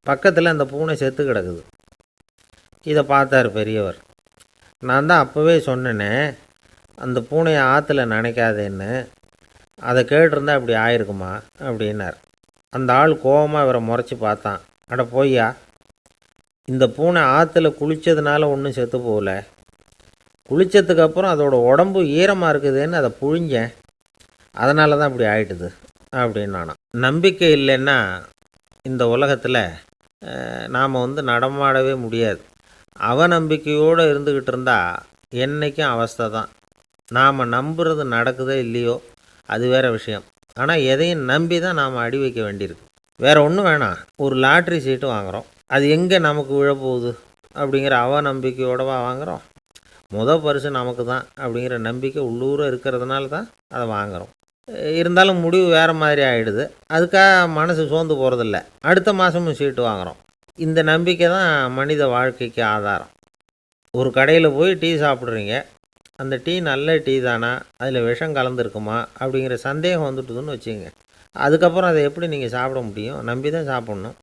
பக்கத்தில் அந்த பூனை செத்து கிடக்குது. இதை பார்த்தார் பெரியவர். நான் தான் அப்போவே சொன்னேனே அந்த பூனையை ஆற்றுல நினைக்காதேன்னு, அதை கேட்டிருந்தா இப்படி ஆயிருக்குமா அப்படின்னார். அந்த ஆள் கோபமாக இவரை முறைச்சி பார்த்தான். அட போய்யா, இந்த பூனை ஆற்றுல குளித்ததுனால ஒன்றும் செத்து போகல, குளித்ததுக்கப்புறம் அதோட உடம்பு ஈரமாக இருக்குதுன்னு அதை புழிஞ்சேன், அதனால தான் இப்படி ஆயிட்டுது அப்படின்னானா. நம்பிக்கை இல்லைன்னா இந்த உலகத்தில் நாம் நடமாடவே முடியாது. அவநம்பிக்கையோடு இருந்துக்கிட்டு இருந்தால் என்றைக்கும் அவஸ்தை தான். நாம் நம்புறது நடக்குதோ இல்லையோ அது வேறு விஷயம். ஆனால் எதையும் நம்பி தான் நாம் அடி வைக்க வேண்டியிருக்கு. வேறு ஒன்றும் வேணாம், ஒரு லாட்ரி சீட்டு வாங்குகிறோம், அது எங்கே நமக்கு விழப்போகுது அப்படிங்கிற அவநம்பிக்கையோடவா வாங்குகிறோம்? பரிசு நமக்கு தான் அப்படிங்கிற நம்பிக்கை உள்ளூர இருக்கிறதுனால தான் அதை வாங்குகிறோம். இருந்தாலும் முடிவு வேறு மாதிரி ஆகிடுது. அதுக்காக மனசு சோர்ந்து போகிறதில்ல. அடுத்த மாதமும் சீட்டு வாங்குகிறோம். இந்த நம்பிக்கை தான் மனித வாழ்க்கைக்கு ஆதாரம். ஒரு கடையில் போய் டீ சாப்பிட்றீங்க, அந்த டீ நல்ல டீ தானா, அதில் விஷம் கலந்துருக்குமா அப்படிங்கிற சந்தேகம் வந்துட்டுதுன்னு வச்சுங்க. அதுக்கப்புறம் அதை எப்படி நீங்கள் சாப்பிட முடியும்? நம்பி தான் சாப்பிட்ணும்.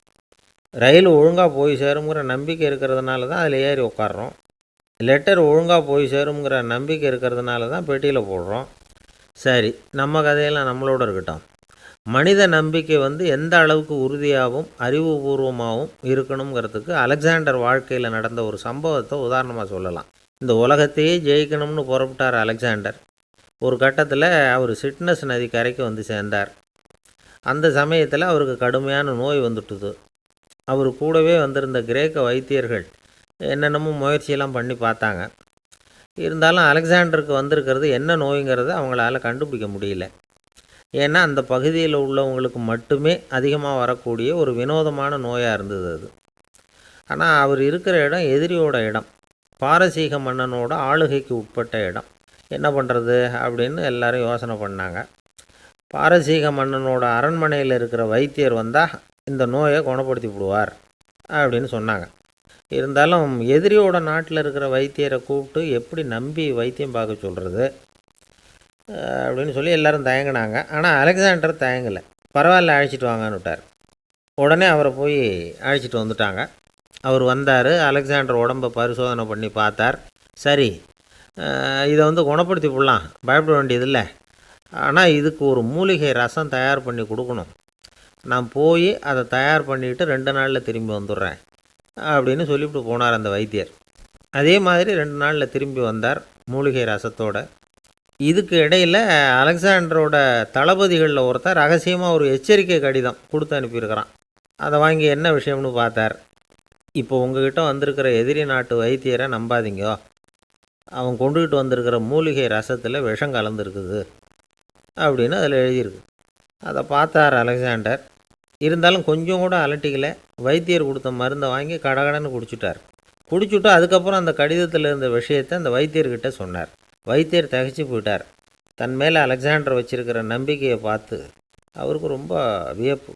ரயில் ஒழுங்காக போய் சேருங்கிற நம்பிக்கை இருக்கிறதுனால தான் அதில் ஏறி உட்காடுறோம். லெட்டர் ஒழுங்காக போய் சேருங்கிற நம்பிக்கை இருக்கிறதுனால தான் பெட்டியில் போடுறோம். சரி, நம்ம கதையெல்லாம் நம்மளோட இருக்கட்டும். மனித நம்பிக்கை எந்த அளவுக்கு உறுதியாகவும் அறிவுபூர்வமாகவும் இருக்கணுங்கிறதுக்கு அலெக்சாண்டர் வாழ்க்கையில் நடந்த ஒரு சம்பவத்தை உதாரணமாக சொல்லலாம். இந்த உலகத்தையே ஜெயிக்கணும்னு புறப்பட்டார் அலெக்சாண்டர். ஒரு கட்டத்தில் அவர் சிட்னஸ் நதி கரைக்கு சேர்ந்தார். அந்த சமயத்தில் அவருக்கு கடுமையான நோய் வந்துட்டுது. அவர் கூடவே வந்திருந்த கிரேக்க வைத்தியர்கள் என்னென்னமோ முயற்சியெல்லாம் பண்ணி பார்த்தாங்க. இருந்தாலும் அலெக்சாண்டருக்கு வந்திருக்கிறது என்ன நோய்ங்கிறத அவங்களால கண்டுபிடிக்க முடியல. ஏன்னா அந்த பகுதியில் உள்ளவங்களுக்கு மட்டுமே அதிகமாக வரக்கூடிய ஒரு வினோதமான நோயாக இருந்தது அது. ஆனால் அவர் இருக்கிற இடம் எதிரியோட இடம், பாரசீக மன்னனோட ஆளுகைக்கு உட்பட்ட இடம். என்ன பண்ணுறது அப்படின்னு எல்லாரும் யோசனை பண்ணாங்க. பாரசீக மன்னனோட அரண்மனையில் இருக்கிற வைத்தியர் வந்தால் இந்த நோயை குணப்படுத்தி விடுவார் அப்படின்னு சொன்னாங்க. இருந்தாலும் எதிரியோட நாட்டில் இருக்கிற வைத்தியரை கூப்பிட்டு எப்படி நம்பி வைத்தியம் பார்க்க சொல்கிறது அப்படின்னு சொல்லி எல்லோரும் தயங்கினாங்க. ஆனால் அலெக்சாண்டர் தயங்கலை. பரவாயில்ல, அழைச்சிட்டு வாங்கன்னு விட்டார். உடனே அவரை போய் அழைச்சிட்டு வந்துட்டாங்க. அவர் வந்தார். அலெக்சாண்டர் உடம்பை பரிசோதனை பண்ணி பார்த்தார். சரி, இதை குணப்படுத்தி விடலாம், பயப்பட வேண்டியதில்லை. ஆனால் இதுக்கு ஒரு மூலிகை ரசம் தயார் பண்ணி கொடுக்கணும். நான் போய் அதை தயார் பண்ணிவிட்டு 2 நாளில் திரும்பி வந்துடுறேன் அப்படின்னு சொல்லிவிட்டு போனார் அந்த வைத்தியர். அதே மாதிரி 2 நாளில் திரும்பி வந்தார் மூலிகை ரசத்தோட. இதுக்கு இடையில் அலெக்சாண்டரோட தளபதிகளில் ஒருத்தர் ரகசியமாக ஒரு எச்சரிக்கை கடிதம் கொடுத்து அனுப்பியிருக்கிறான். அதை வாங்கி என்ன விஷயம்னு பார்த்தார். இப்போ உங்ககிட்ட வந்திருக்கிற எதிரி நாட்டு வைத்தியரை நம்பாதீங்கோ, அவன் கொண்டுகிட்டு வந்திருக்கிற மூலிகை ரசத்தில் விஷம் கலந்துருக்குது அப்படின்னு அதில் எழுதியிருக்கு. அதை பார்த்தார் அலெக்சாண்டர். இருந்தாலும் கொஞ்சம் கூட அலட்டிக்கலை. வைத்தியர் கொடுத்த மருந்தை வாங்கி கடகடன்னு குடிச்சிட்டார். குடிச்சுட்டு அதுக்கப்புறம் அந்த கடிதத்தில் இருந்த விஷயத்தை அந்த வைத்தியர்கிட்ட சொன்னார். வைத்தியர் திகைச்சு போயிட்டார். தன் மேலே அலெக்சாண்டர் வச்சுருக்கிற நம்பிக்கையை பார்த்து அவருக்கு ரொம்ப வியப்பு.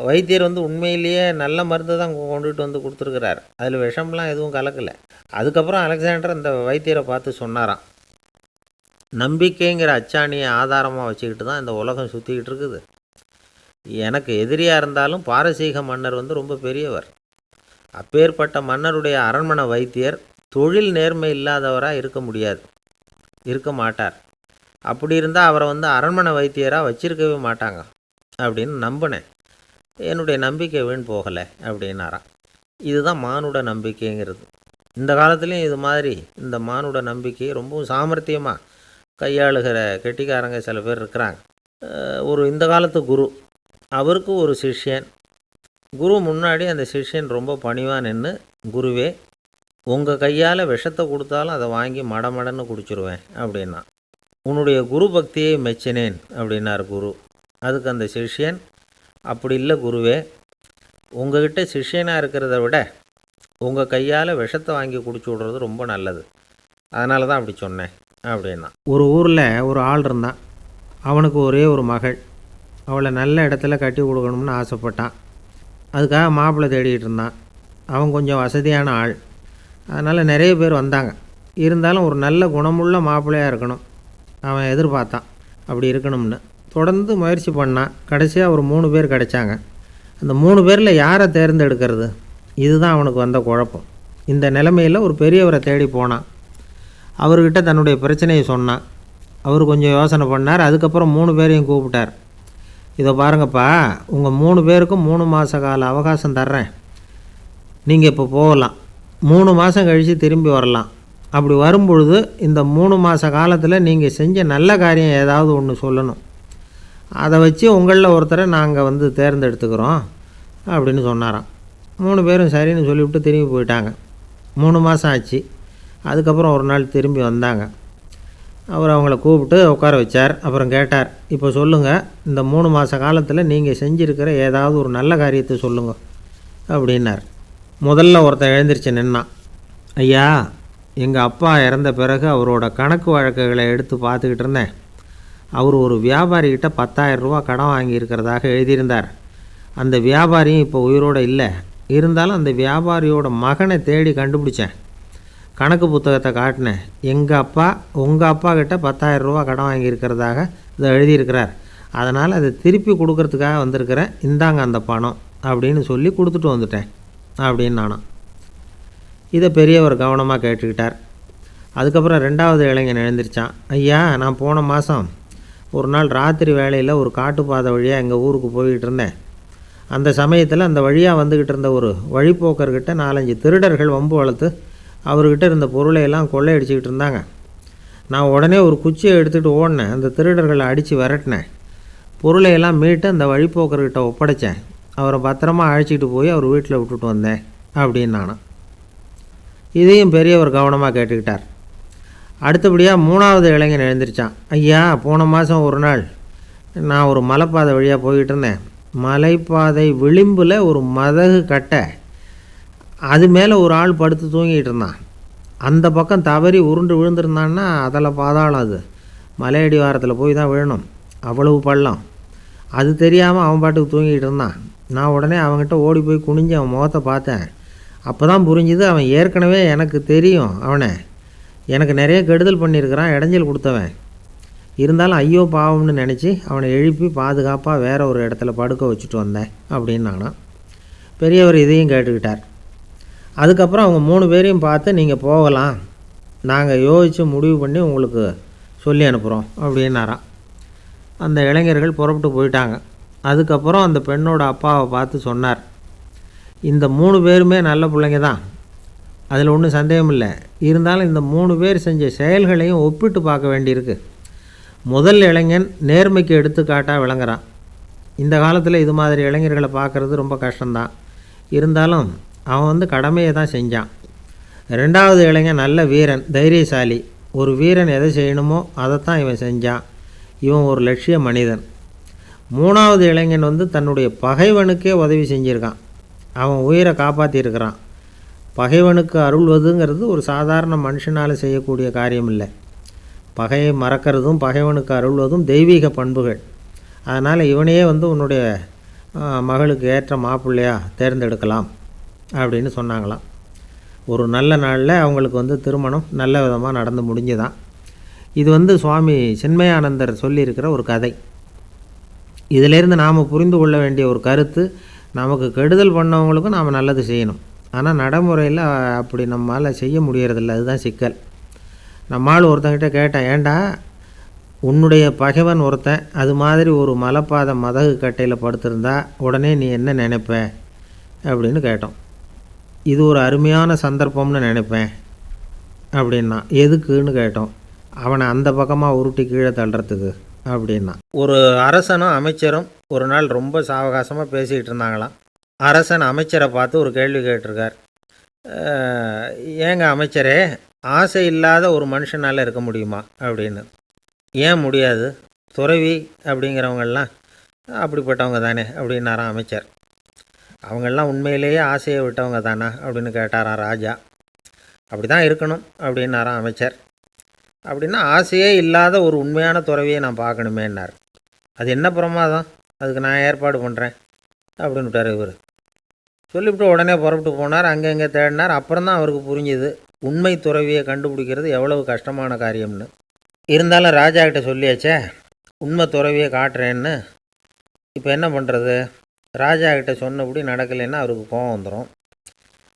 வைத்தியர் உண்மையிலேயே நல்ல மருந்து தான் கொண்டுகிட்டு கொடுத்துருக்கிறார், அதில் விஷம்லாம் எதுவும் கலக்கலை. அதுக்கப்புறம் அலெக்சாண்டர் அந்த வைத்தியரை பார்த்து சொன்னாராம், நம்பிக்கைங்கிற அச்சாணியை ஆதாரமாக வச்சுக்கிட்டு தான் இந்த உலகம் சுற்றிக்கிட்டு இருக்குது. எனக்கு எதிரியாக இருந்தாலும் பாரசீக மன்னர் ரொம்ப பெரியவர். அப்பேற்பட்ட மன்னருடைய அரண்மனை வைத்தியர் தொழில் நேர்மை இல்லாதவராக இருக்க மாட்டார். அப்படி இருந்தால் அவரை அரண்மனை வைத்தியராக வச்சிருக்கவே மாட்டாங்க அப்படின்னு நம்பினேன். என்னுடைய நம்பிக்கை வீண் போகலை அப்படின்னாராம். இதுதான் மானுட நம்பிக்கைங்கிறது. இந்த காலத்துலேயும் இது மாதிரி இந்த மானுட நம்பிக்கை ரொம்பவும் சாமர்த்தியமாக கையாளுகிற கெட்டிக்காரங்க சில பேர் இருக்கிறாங்க. இந்த காலத்து குரு, அவருக்கு ஒரு சிஷ்யன். குரு முன்னாடி அந்த சிஷ்யன் ரொம்ப பணிவாக நின்று, குருவே, உங்கள் கையால் விஷத்தை கொடுத்தாலும் அதை வாங்கி மடமடன்னு குடிச்சிருவேன் அப்படின்னா. உன்னுடைய குரு பக்தியை மெச்சினேன் அப்படின்னார் குரு. அதுக்கு அந்த சிஷ்யன், அப்படி இல்லை குருவே, உங்ககிட்ட சிஷ்யனாக இருக்கிறத விட உங்கள் கையால் விஷத்தை வாங்கி குடிச்சு விட்றது ரொம்ப நல்லது, அதனால தான் அப்படி சொன்னேன் அப்படின்னா. ஒரு ஊரில் ஒரு ஆள் இருந்தான். அவனுக்கு ஒரே ஒரு மகள். அவளை நல்ல இடத்துல கட்டி கொடுக்கணும்னு ஆசைப்பட்டான். அதுக்காக மாப்பிள்ளை தேடிக்கிட்டு இருந்தான். அவன் கொஞ்சம் வசதியான ஆள், அதனால் நிறைய பேர் வந்தாங்க. இருந்தாலும் ஒரு நல்ல குணமுள்ள மாப்பிள்ளையாக இருக்கணும் அவன் எதிர்பார்த்தான். அப்படி இருக்கணும்னு தொடர்ந்து முயற்சி பண்ணான். கடைசியாக ஒரு 3 பேர் கிடைச்சாங்க. அந்த 3 பேரில் யாரை தேர்ந்தெடுக்கிறது, இதுதான் அவனுக்கு வந்த குழப்பம். இந்த நிலைமையில் ஒரு பெரியவரை தேடி போனான். அவர்கிட்ட தன்னுடைய பிரச்சனையை சொன்னான். அவர் கொஞ்சம் யோசனை பண்ணார். அதுக்கப்புறம் 3 பேரையும் கூப்பிட்டார். இதை பாருங்கப்பா, உங்கள் 3 பேருக்கும் 3 மாத கால அவகாசம் தர்றேன். நீங்கள் இப்போ போகலாம். 3 மாதம் கழித்து திரும்பி வரலாம். அப்படி வரும்பொழுது இந்த 3 மாத காலத்தில் நீங்கள் செஞ்ச நல்ல காரியம் ஏதாவது ஒன்று சொல்லணும். அதை வச்சு உங்களில் ஒருத்தரை நாங்கள் தேர்ந்தெடுத்துக்கிறோம் அப்படின்னு சொன்னாராம். 3 பேரும் சரின்னு சொல்லிவிட்டு திரும்பி போயிட்டாங்க. 3 மாதம் ஆச்சு. அதுக்கப்புறம் ஒரு நாள் திரும்பி வந்தாங்க. அவர் அவங்கள கூப்பிட்டு உட்கார வச்சார். அப்புறம் கேட்டார், இப்போ சொல்லுங்கள், இந்த 3 மாத காலத்தில் நீங்கள் செஞ்சுருக்கிற ஏதாவது ஒரு நல்ல காரியத்தை சொல்லுங்கள் அப்படின்னார். முதல்ல ஒருத்தன் எழுந்திரிச்சு நின்னான். ஐயா, எங்கள் அப்பா இறந்த பிறகு அவரோட கணக்கு வழக்குகளை எடுத்து பார்த்துக்கிட்டு இருந்தேன். அவர் ஒரு வியாபாரிகிட்ட 10,000 ரூபா கடன் வாங்கியிருக்கிறதாக எழுதியிருந்தார். அந்த வியாபாரியும் இப்போ உயிரோடு இல்லை. இருந்தாலும் அந்த வியாபாரியோட மகனை தேடி கண்டுபிடிச்சேன். கணக்கு புத்தகத்தை காட்டினேன். உங்கள் அப்பா கிட்ட 10,000 ரூபா கடன் வாங்கியிருக்கிறதாக இதை எழுதியிருக்கிறார். அதனால் அதை திருப்பி கொடுக்கறதுக்காக வந்திருக்கிறேன். இந்தாங்க அந்த பணம் அப்படின்னு சொல்லி கொடுத்துட்டு வந்துட்டேன் அப்படின்னு நானாம். இதை பெரியவர் கவனமாக கேட்டுக்கிட்டார். அதுக்கப்புறம் ரெண்டாவது இளைஞன் எழுந்திரிச்சான். ஐயா, நான் போன மாதம் ஒரு நாள் ராத்திரி வேளையில் ஒரு காட்டுப்பாதை வழியாக எங்கள் ஊருக்கு போய்கிட்டு இருந்தேன். அந்த சமயத்தில் அந்த வழியாக வந்துக்கிட்டு இருந்த ஒரு வழிப்போக்கர்கிட்ட 4-5 திருடர்கள் வம்பு வளர்த்து அவர்கிட்ட இருந்த பொருளையெல்லாம் கொள்ளையடிச்சிக்கிட்டு இருந்தாங்க. நான் உடனே ஒரு குச்சியை எடுத்துகிட்டு ஓடினேன். அந்த திருடர்களை அடித்து விரட்டினேன். பொருளையெல்லாம் மீட்டு அந்த வழிப்போக்கர்கிட்ட ஒப்படைச்சேன். அவரை பத்திரமா அழைச்சிக்கிட்டு போய் அவர் வீட்டில் விட்டுட்டு வந்தேன் அப்படின்னு நானும். இதையும் பெரியவர் கவனமாக கேட்டுக்கிட்டார். அடுத்தபடியாக மூணாவது இளைஞன் எழுந்திரிச்சான். ஐயா, போன மாதம் ஒரு நாள் நான் ஒரு மலைப்பாதை வழியாக போய்கிட்டு இருந்தேன். மலைப்பாதை விளிம்பில் ஒரு மதகு கட்டை, அது மேலே ஒரு ஆள் படுத்து தூங்கிட்டு இருந்தான். அந்த பக்கம் தவறி உருண்டு விழுந்திருந்தான்னா அதில் பாதாளம். அது மலையடி வாரத்தில் போய் தான் விழணும், அவ்வளவு பள்ளம். அது தெரியாமல் அவன் பாட்டுக்கு தூங்கிட்டு இருந்தான். நான் உடனே அவன்கிட்ட ஓடி போய் குனிஞ்சு அவன் முகத்தை பார்த்தேன். அப்போ தான் புரிஞ்சுது, அவன் ஏற்கனவே எனக்கு தெரியும். அவனை எனக்கு நிறைய கெடுதல் பண்ணியிருக்கிறான், இடைஞ்சல் கொடுத்தவன். இருந்தாலும் ஐயோ பாவம்னு நினச்சி அவனை எழுப்பி பாதுகாப்பாக வேறு ஒரு இடத்துல படுக்க வச்சுட்டு வந்தேன் அப்படின்னு நானும். பெரியவர் இதையும் கேட்டுக்கிட்டார். அதுக்கப்புறம் அவங்க 3 பேரையும் பார்த்து, நீங்கள் போகலாம், நாங்கள் யோசித்து முடிவு பண்ணி உங்களுக்கு சொல்லி அனுப்புகிறோம் அப்படின்னாராம். அந்த இளைஞர்கள் புறப்பட்டு போயிட்டாங்க. அதுக்கப்புறம் அந்த பெண்ணோட அப்பாவை பார்த்து சொன்னார், இந்த 3 பேருமே நல்ல பிள்ளைங்க தான், அதில் ஒன்றும் சந்தேகம் இல்லை. இருந்தாலும் இந்த 3 பேர் செஞ்ச செயல்களையும் ஒப்பிட்டு பார்க்க வேண்டியிருக்கு. முதல் இளைஞன் நேர்மைக்கு எடுத்துக்காட்டாக விளங்குறான். இந்த காலத்தில் இது மாதிரி இளைஞர்களை பார்க்குறது ரொம்ப கஷ்டம்தான். இருந்தாலும் அவன் கடமையை தான் செஞ்சான். ரெண்டாவது இளைஞன் நல்ல வீரன், தைரியசாலி. ஒரு வீரன் எதை செய்யணுமோ அதைத்தான் இவன் செஞ்சான். இவன் ஒரு லட்சிய மனிதன். மூணாவது இளைஞன் தன்னுடைய பகைவனுக்கே உதவி செஞ்சுருக்கான். அவன் உயிரை காப்பாற்றியிருக்கிறான். பகைவனுக்கு அருள்வதுங்கிறது ஒரு சாதாரண மனுஷனால் செய்யக்கூடிய காரியம் இல்லை. பகையை மறக்கிறதும் பகைவனுக்கு அருள்வதும் தெய்வீக பண்புகள். அதனால் இவனையே உன்னுடைய மகளுக்கு ஏற்ற மாப்பிள்ளையாக தேர்ந்தெடுக்கலாம் அப்படின்னு சொன்னாங்களாம். ஒரு நல்ல நாளில் அவங்களுக்கு திருமணம் நல்ல விதமாக நடந்து முடிஞ்சுதான். இது சுவாமி சின்மயானந்தர் சொல்லியிருக்கிற ஒரு கதை. இதிலேருந்து நாம் புரிந்து கொள்ள வேண்டிய ஒரு கருத்து, நமக்கு கெடுதல் பண்ணவங்களுக்கும் நாம் நல்லது செய்யணும். ஆனால் நடைமுறையில் அப்படி நம்மளால் செய்ய முடியறதில்ல. அதுதான் சிக்கல். நம்மால் ஒருத்தங்கிட்ட கேட்டேன், ஏண்டா உன்னுடைய பகைவன் ஒருத்தன் அது மாதிரி ஒரு மலைப்பாதை மதகு கட்டையில் படுத்திருந்தா உடனே நீ என்ன நினைப்ப அப்படின்னு கேட்டோம். இது ஒரு அருமையான சந்தர்ப்பம்னு நினைப்பேன் அப்படின்னா. எதுக்குன்னு கேட்டோம். அவனை அந்த பக்கமாக உருட்டி கீழே தள்ளுறதுக்கு அப்படின்னா. ஒரு அரசனும் அமைச்சரும் ஒரு நாள் ரொம்ப சாவகாசமாக பேசிக்கிட்டு இருந்தாங்களாம். அரசன் அமைச்சரை பார்த்து ஒரு கேள்வி கேட்டிருக்கார். ஏங்க அமைச்சரே, ஆசை இல்லாத ஒரு மனுஷனால் இருக்க முடியுமா அப்படின்னு. ஏன் முடியாது, துறவி அப்படிங்கிறவங்கெல்லாம் அப்படிப்பட்டவங்க தானே அப்படின்னாராம் அமைச்சர். அவங்கெல்லாம் உண்மையிலேயே ஆசையை விட்டவங்க தானா அப்படின்னு கேட்டாராம் ராஜா. அப்படி தான் இருக்கணும் அப்படின்னாராம் அமைச்சர். அப்படின்னா ஆசையே இல்லாத ஒரு உண்மையான துறவியை நான் பார்க்கணுமேன்னார். அது என்ன பிரமாதம், அதுக்கு நான் ஏற்பாடு பண்ணுறேன் அப்படின்னு விட்டார் இவர். சொல்லிவிட்டு உடனே புறப்பட்டு போனார். அங்கங்கே தேடினார். அப்புறம் தான் அவருக்கு புரிஞ்சுது உண்மை துறவியை கண்டுபிடிக்கிறது எவ்வளவு கஷ்டமான காரியம்னு. இருந்தாலும் ராஜா கிட்ட சொல்லியாச்சே, உண்மை துறவியை காட்டுறேன்னு. இப்போ என்ன பண்ணுறது? ராஜா கிட்ட சொன்னபடி நடக்கலைன்னா அவருக்கு கோபம் வந்துடும்.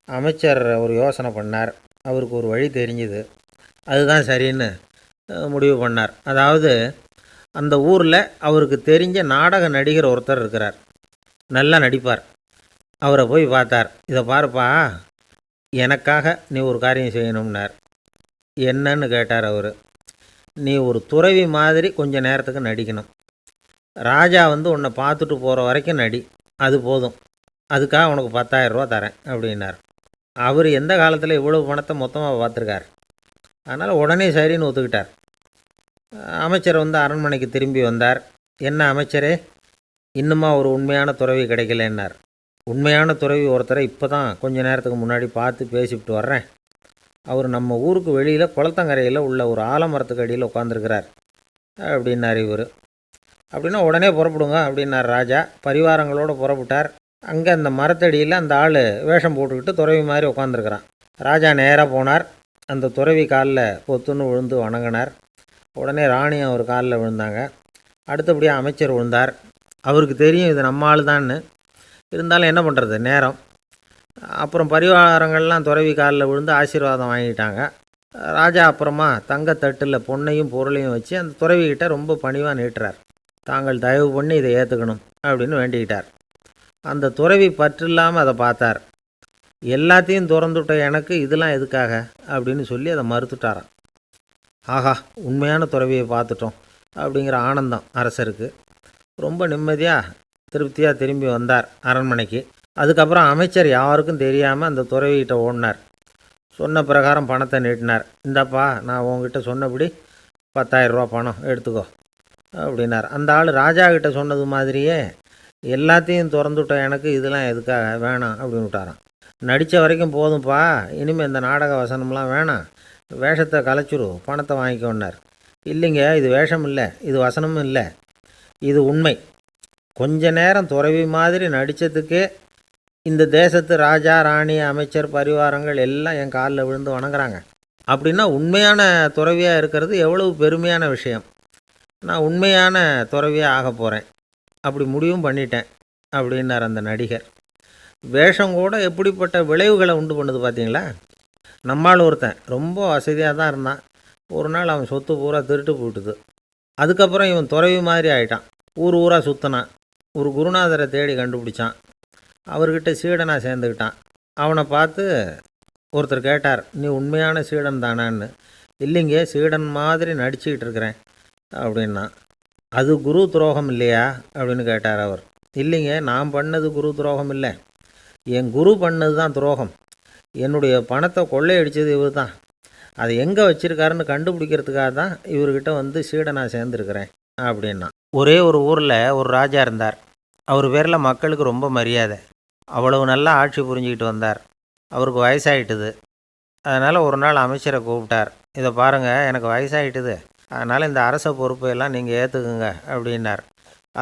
அமைச்சர் ஒரு யோசனை பண்ணார். அவருக்கு ஒரு வழி தெரிஞ்சுது. அதுதான் சரின்னு முடிவு பண்ணார். அதாவது அந்த ஊரில் அவருக்கு தெரிஞ்ச நாடக நடிகர் ஒருத்தர் இருக்கிறார், நல்லா நடிப்பார். அவரை போய் பார்த்தார். இதை பாருப்பா, எனக்காக நீ ஒரு காரியம் செய்யணும்னார். என்னன்னு கேட்டார் அவர். நீ ஒரு துறவி மாதிரி கொஞ்ச நேரத்துக்கு நடிக்கணும். ராஜா உன்னை பார்த்துட்டு போகிற வரைக்கும் நடி, அது போதும். அதுக்காக உனக்கு 10,000 ரூபா தரேன் அப்படின்னார். அவர் எந்த காலத்தில் இவ்வளவு பணத்தை மொத்தமாக பார்த்துருக்கார். அதனால் உடனே சரின்னு ஒத்துக்கிட்டார். அமைச்சர் அரண்மனைக்கு திரும்பி வந்தார். என்ன அமைச்சரே, இன்னுமா ஒரு உண்மையான துறவி கிடைக்கலன்னார். உண்மையான துறவி ஒருத்தரை இப்போ தான் கொஞ்ச நேரத்துக்கு முன்னாடி பார்த்து பேசிவிட்டு வர்றேன். அவர் நம்ம ஊருக்கு வெளியில் குளத்தங்கரையில் உள்ள ஒரு ஆலமரத்துக்கு அடியில் உட்காந்துருக்கிறார் அப்படின்னார் இவர். அப்படின்னா உடனே புறப்படுங்க அப்படின்னார் ராஜா. பரிவாரங்களோடு புறப்பட்டார். அங்கே அந்த மரத்தடியில் அந்த ஆள் வேஷம் போட்டுக்கிட்டு துறவி மாதிரி உட்காந்துருக்கிறான். ராஜா நேராக போனார். அந்த துறவி காலில் பொத்துன்னு விழுந்து வணங்கினார். உடனே ராணியும் அவர் காலில் விழுந்தாங்க. அடுத்தபடியாக அமைச்சர் விழுந்தார். அவருக்கு தெரியும் இது நம்ம ஆள் தான்னு. இருந்தாலும் என்ன பண்ணுறது, நேரம். அப்புறம் பரிவாரங்கள்லாம் துறவி காலில் விழுந்து ஆசீர்வாதம் வாங்கிட்டாங்க. ராஜா அப்புறமா தங்கத்தட்டில் பொன்னையும் பொருளையும் வச்சு அந்த துறவிகிட்ட ரொம்ப பணிவாக நீட்டுறார். தாங்கள் தயவு பண்ணி இதை ஏற்றுக்கணும் அப்படின்னு வேண்டிக்கிட்டார். அந்த துறவி பற்றில்லாமல் அதை பார்த்தார். எல்லாத்தையும் திறந்துவிட்ட எனக்கு இதெல்லாம் எதுக்காக அப்படின்னு சொல்லி அதை மறுத்துட்டாராம். ஆஹா, உண்மையான துறவியை பார்த்துட்டோம் அப்படிங்கிற ஆனந்தம் அரசருக்கு. ரொம்ப நிம்மதியாக திருப்தியாக திரும்பி வந்தார் அரண்மனைக்கு. அதுக்கப்புறம் அமைச்சர் யாருக்கும் தெரியாமல் அந்த துறவிகிட்ட ஓடினார். சொன்ன பிரகாரம் பணத்தை நீட்டினார். இந்தாப்பா, நான் உங்ககிட்ட சொன்னபடி 10,000 ரூபா பணம் எடுத்துக்கோ அப்படின்னார். அந்த ஆள் ராஜா கிட்ட சொன்னது மாதிரியே எல்லாத்தையும் திறந்துவிட்ட எனக்கு இதெல்லாம் எதுக்காக வேணாம் அப்படின்னு விட்டாராம். நடித்த வரைக்கும் போதும்ப்பா, இனிமேல் இந்த நாடக வசனம்லாம் வேணாம், வேஷத்தை கலைச்சிரு, பணத்தை வாங்கிக்கோன்னார். இல்லைங்க, இது வேஷம் இல்லை, இது வசனமும் இல்லை, இது உண்மை. கொஞ்ச நேரம் துறவி மாதிரி நடித்ததுக்கே இந்த தேசத்து ராஜா, ராணி, அமைச்சர், பரிவாரங்கள் எல்லாம் என் காலில் விழுந்து வணங்குறாங்க. அப்படின்னா உண்மையான துறவியாக இருக்கிறது எவ்வளவு பெருமையான விஷயம். நான் உண்மையான துறவியாக ஆக போகிறேன், அப்படி முடிவும் பண்ணிட்டேன் அப்படின்னார் அந்த நடிகர். வேஷம் கூட எப்படிப்பட்ட விளைவுகளை உண்டு பண்ணுது பார்த்தீங்களா. நம்மால் ஒருத்தன் ரொம்ப வசதியாக தான் இருந்தான். ஒரு நாள் அவன் சொத்து பூரா திருட்டு போட்டுது. அதுக்கப்புறம் இவன் துறவி மாதிரி ஆகிட்டான். ஊர் ஊராக சுற்றினான். ஒரு குருநாதரை தேடி கண்டுபிடிச்சான். அவர்கிட்ட சீடனாக சேர்ந்துக்கிட்டான். அவனை பார்த்து ஒருத்தர் கேட்டார், நீ உண்மையான சீடன் தானான்னு. இல்லைங்க, சீடன் மாதிரி நடிச்சுக்கிட்டு இருக்கிறேன் அப்படின்னா. அது குரு துரோகம் இல்லையா அப்படின்னு கேட்டார் அவர். இல்லைங்க, நான் பண்ணது குரு துரோகம் இல்லை, என் குரு பண்ணது தான் துரோகம். என்னுடைய பணத்தை கொள்ளையடித்தது இவர் தான். அதை எங்கே வச்சுருக்காருன்னு கண்டுபிடிக்கிறதுக்காக தான் இவர்கிட்ட வந்து சீடனாக சேர்ந்துருக்கிறேன் அப்படின்னா. ஒரே ஒரு ஊரில் ஒரு ராஜா இருந்தார். அவர் பேரில் மக்களுக்கு ரொம்ப மரியாதை. அவ்வளவு நல்லா ஆட்சி புரிஞ்சுக்கிட்டு வந்தார். அவருக்கு வயசாகிட்டுது. அதனால் ஒரு நாள் அமைச்சரை கூப்பிட்டார். இதை பாருங்கள், எனக்கு வயசாகிட்டுது, அதனால் இந்த அரச பொறுப்பையெல்லாம் நீங்கள் ஏற்றுக்குங்க அப்படின்னார்.